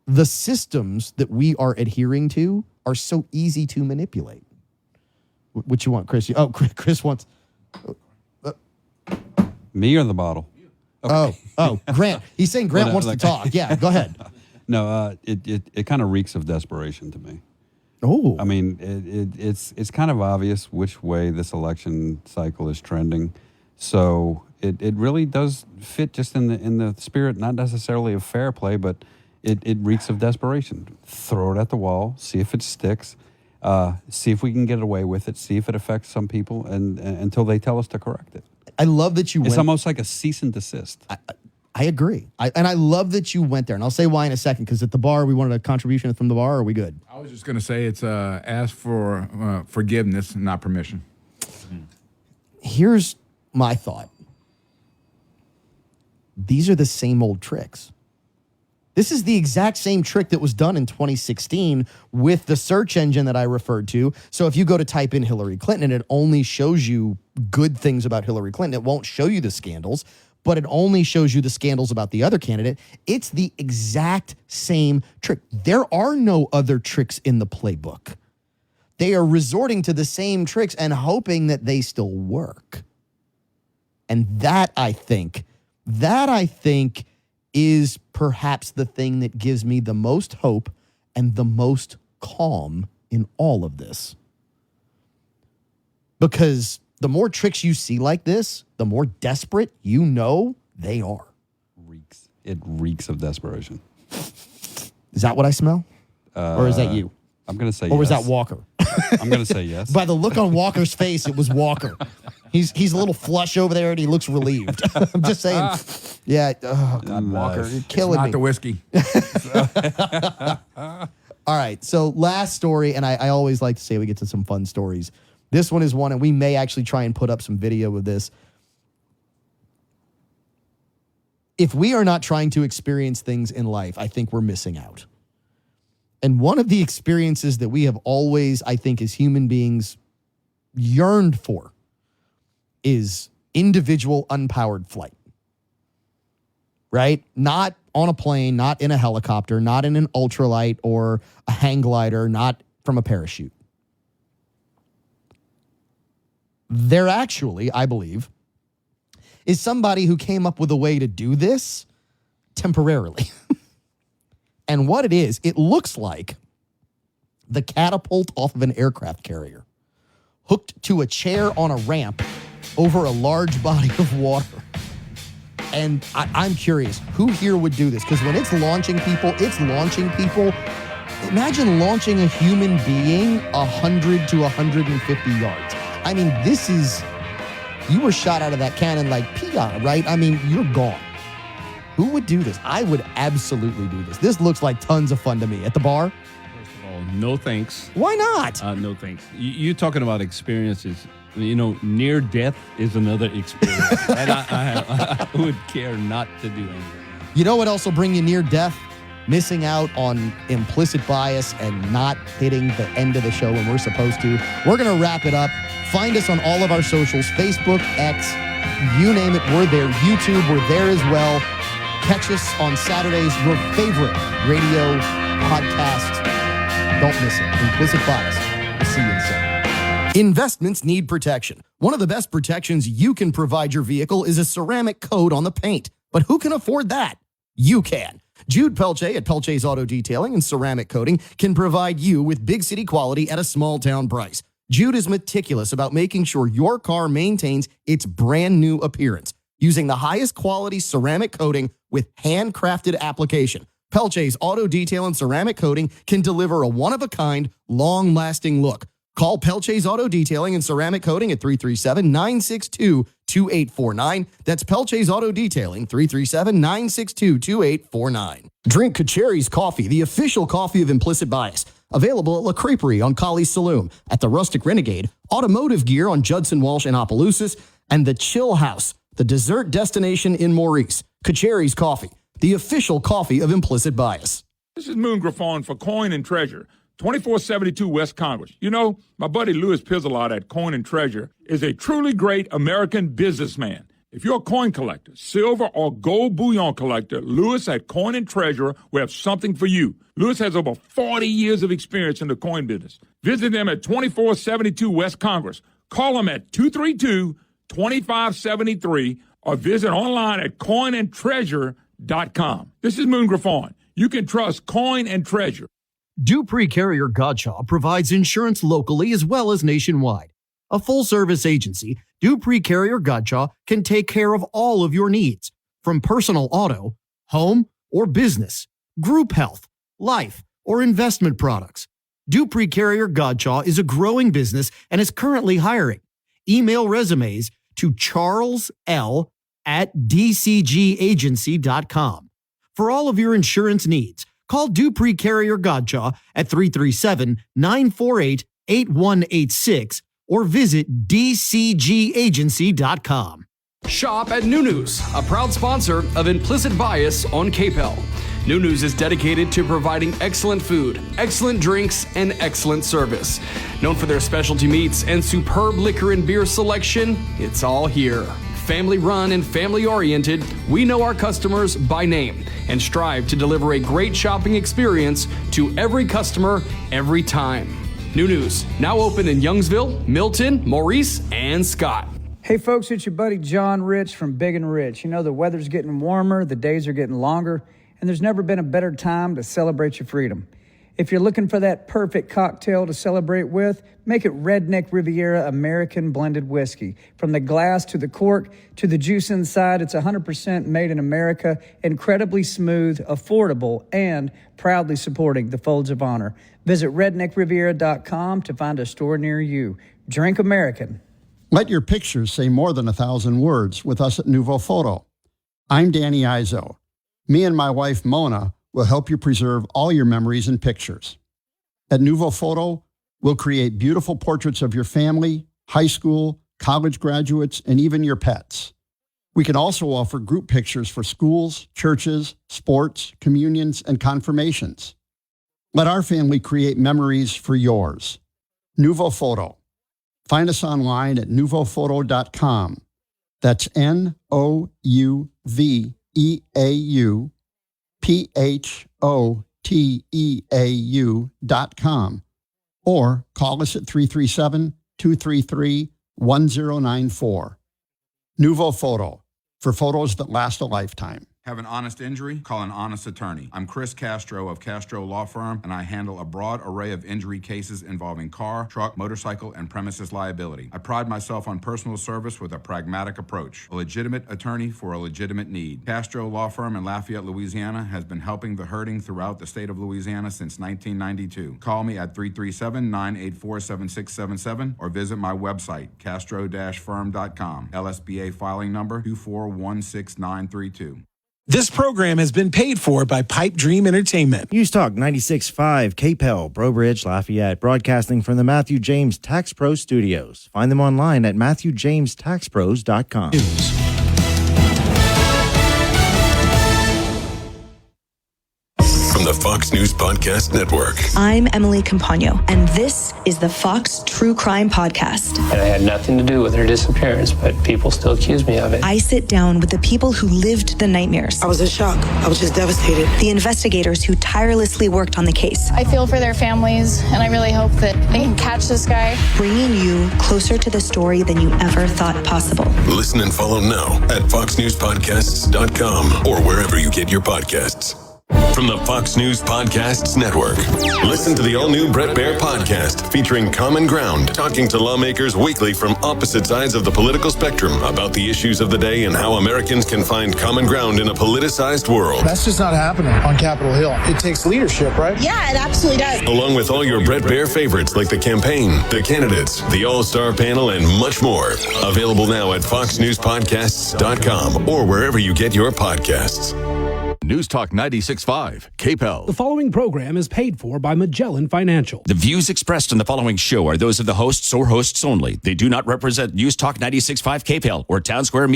the systems that we are adhering to are so easy to manipulate. What you want, Chris? Chris wants... Me or the bottle? Okay. Oh, Grant. He's saying Grant wants to talk. Yeah, go ahead. No, it kind of reeks of desperation to me. Oh. I mean, it's kind of obvious which way this election cycle is trending. So it really does fit just in the spirit, not necessarily of fair play, but it reeks of desperation. Throw it at the wall, see if it sticks. See if we can get away with it. See if it affects some people, and until they tell us to correct it. I love that you. It's almost like a cease and desist. I agree, and I love that you went there, and I'll say why in a second. Because at the bar, we wanted a contribution from the bar. Are we good? I was just going to say it's ask for forgiveness, not permission. Here's my thought. These are the same old tricks. This is the exact same trick that was done in 2016 with the search engine that I referred to. So if you go to type in Hillary Clinton and it only shows you good things about Hillary Clinton, it won't show you the scandals. but it only shows you the scandals about the other candidate. It's the exact same trick. There are no other tricks in the playbook. They are resorting to the same tricks and hoping that they still work. And that I think is perhaps the thing that gives me the most hope and the most calm in all of this. Because the more tricks you see like this, the more desperate you know they are. It reeks of desperation. Is that what I smell? Or is that you? I'm going to say or yes. Or was that Walker? I'm going to say yes. By the look on Walker's face, it was Walker. He's a little flush over there and he looks relieved. I'm just saying. Yeah. Oh, God, Walker, you're killing me. Not the whiskey. All right. So last story, and I always like to say we get to some fun stories. This one is one, and we may actually try and put up some video of this. If we are not trying to experience things in life, I think we're missing out. And one of the experiences that we have always, I think, as human beings yearned for is individual unpowered flight. Right? Not on a plane, not in a helicopter, not in an ultralight or a hang glider, not from a parachute. There actually, I believe, is somebody who came up with a way to do this temporarily. And what it is, it looks like the catapult off of an aircraft carrier hooked to a chair on a ramp over a large body of water. And I'm curious, who here would do this? Because when it's launching people. Imagine launching a human being 100 to 150 yards. I mean, this is, you were shot out of that cannon like Pia, right? I mean, you're gone. Who would do this? I would absolutely do this. This looks like tons of fun to me. At the bar? First of all, no thanks. Why not? No thanks. You're talking about experiences. You know, near death is another experience. And I would care not to do anything. You know what else will bring you near death? Missing out on implicit bias and not hitting the end of the show when we're supposed to. We're going to wrap it up. Find us on all of our socials, Facebook, X, you name it, we're there. YouTube, we're there as well. Catch us on Saturdays, your favorite radio podcast. Don't miss it. Implicit Bias. We'll see you in a second. Investments need protection. One of the best protections you can provide your vehicle is a ceramic coat on the paint. But who can afford that? You can. Jude Pelche at Pelche's Auto Detailing and Ceramic Coating can provide you with big city quality at a small town price. Jude is meticulous about making sure your car maintains its brand new appearance using the highest quality ceramic coating with handcrafted application. Pelche's Auto Detail and Ceramic Coating can deliver a one-of-a-kind, long-lasting look. Call Pelche's Auto Detailing and Ceramic Coating at 337-962-2849. That's Pelche's Auto Detailing, 337-962-2849. Drink Cacheri's Coffee, the official coffee of Implicit Bias. Available at La Creperie on Colley's Saloon, at the Rustic Renegade, Automotive Gear on Judson Walsh and Opelousas, and the Chill House, the dessert destination in Maurice. Cacheri's Coffee, the official coffee of Implicit Bias. This is Moon Griffon for Coin and Treasure, 2472 West Congress. You know, my buddy Louis Pizzolot at Coin and Treasure is a truly great American businessman. If you're a coin collector, silver or gold bullion collector, Louis at Coin and Treasure will have something for you. Louis has over 40 years of experience in the coin business. Visit them at 2472 West Congress. Call them at 232-2573 or visit online at coinandtreasure.com. This is Moon Griffon. You can trust Coin and Treasure. Dupree Carrier Godshaw provides insurance locally as well as nationwide. A full-service agency, Dupree Carrier Godshaw can take care of all of your needs, from personal auto, home, or business, group health, life, or investment products. Dupree Carrier Godshaw is a growing business and is currently hiring. Email resumes to charles.l@dcgagency.com. For all of your insurance needs, call Dupree Carrier Godshaw at 337-948-8186 or visit dcgagency.com. Shop at Nunuz, a proud sponsor of Implicit Bias on KPEL. Nunuz is dedicated to providing excellent food, excellent drinks, and excellent service. Known for their specialty meats and superb liquor and beer selection, it's all here. Family run and family oriented, we know our customers by name and strive to deliver a great shopping experience to every customer every time. New News, now open in Youngsville, Milton, Maurice, and Scott. Hey folks, it's your buddy John Rich from Big and Rich. You know, the weather's getting warmer, the days are getting longer, and there's never been a better time to celebrate your freedom. If you're looking for that perfect cocktail to celebrate with, make it Redneck Riviera American Blended Whiskey. From the glass to the cork to the juice inside, it's 100% made in America, incredibly smooth, affordable, and proudly supporting the Folds of Honor. Visit redneckriviera.com to find a store near you. Drink American. Let your pictures say more than 1,000 words with us at Nuvo Photo. I'm Danny Izzo. Me and my wife, Mona, will help you preserve all your memories and pictures. At Nuvo Photo, we'll create beautiful portraits of your family, high school, college graduates, and even your pets. We can also offer group pictures for schools, churches, sports, communions, and confirmations. Let our family create memories for yours. Nuvo Photo. Find us online at nuvophoto.com. That's NOUVEAUPHOTEAU.com, or call us at 337-233-1094. Nuvo Photo, for photos that last a lifetime. Have an honest injury? Call an honest attorney. I'm Chris Castro of Castro Law Firm, and I handle a broad array of injury cases involving car, truck, motorcycle, and premises liability. I pride myself on personal service with a pragmatic approach. A legitimate attorney for a legitimate need. Castro Law Firm in Lafayette, Louisiana has been helping the hurting throughout the state of Louisiana since 1992. Call me at 337-984-7677 or visit my website, castro-firm.com. LSBA filing number 2416932. This program has been paid for by Pipe Dream Entertainment. NewsTalk 96.5, KPEL, Brobridge, Lafayette, broadcasting from the Matthew James Tax Pro Studios. Find them online at MatthewJamesTaxPros.com. From the Fox News Podcast Network. I'm Emily Campagno, and this is the Fox True Crime Podcast. And I had nothing to do with her disappearance, but people still accuse me of it. I sit down with the people who lived the nightmares. I was in shock. I was just devastated. The investigators who tirelessly worked on the case. I feel for their families, and I really hope that they can catch this guy. Bringing you closer to the story than you ever thought possible. Listen and follow now at foxnewspodcasts.com or wherever you get your podcasts. From the Fox News Podcasts Network. Listen to the all-new Bret Baier podcast featuring Common Ground, talking to lawmakers weekly from opposite sides of the political spectrum about the issues of the day and how Americans can find common ground in a politicized world. That's just not happening on Capitol Hill. It takes leadership, right? Yeah, it absolutely does. Along with all your Bret Baier favorites like the campaign, the candidates, the all-star panel, and much more. Available now at foxnewspodcasts.com or wherever you get your podcasts. NewsTalk 96.5, KPEL. The following program is paid for by Magellan Financial. The views expressed in the following show are those of the hosts or hosts only. They do not represent NewsTalk 96.5, KPEL, or Town Square Media.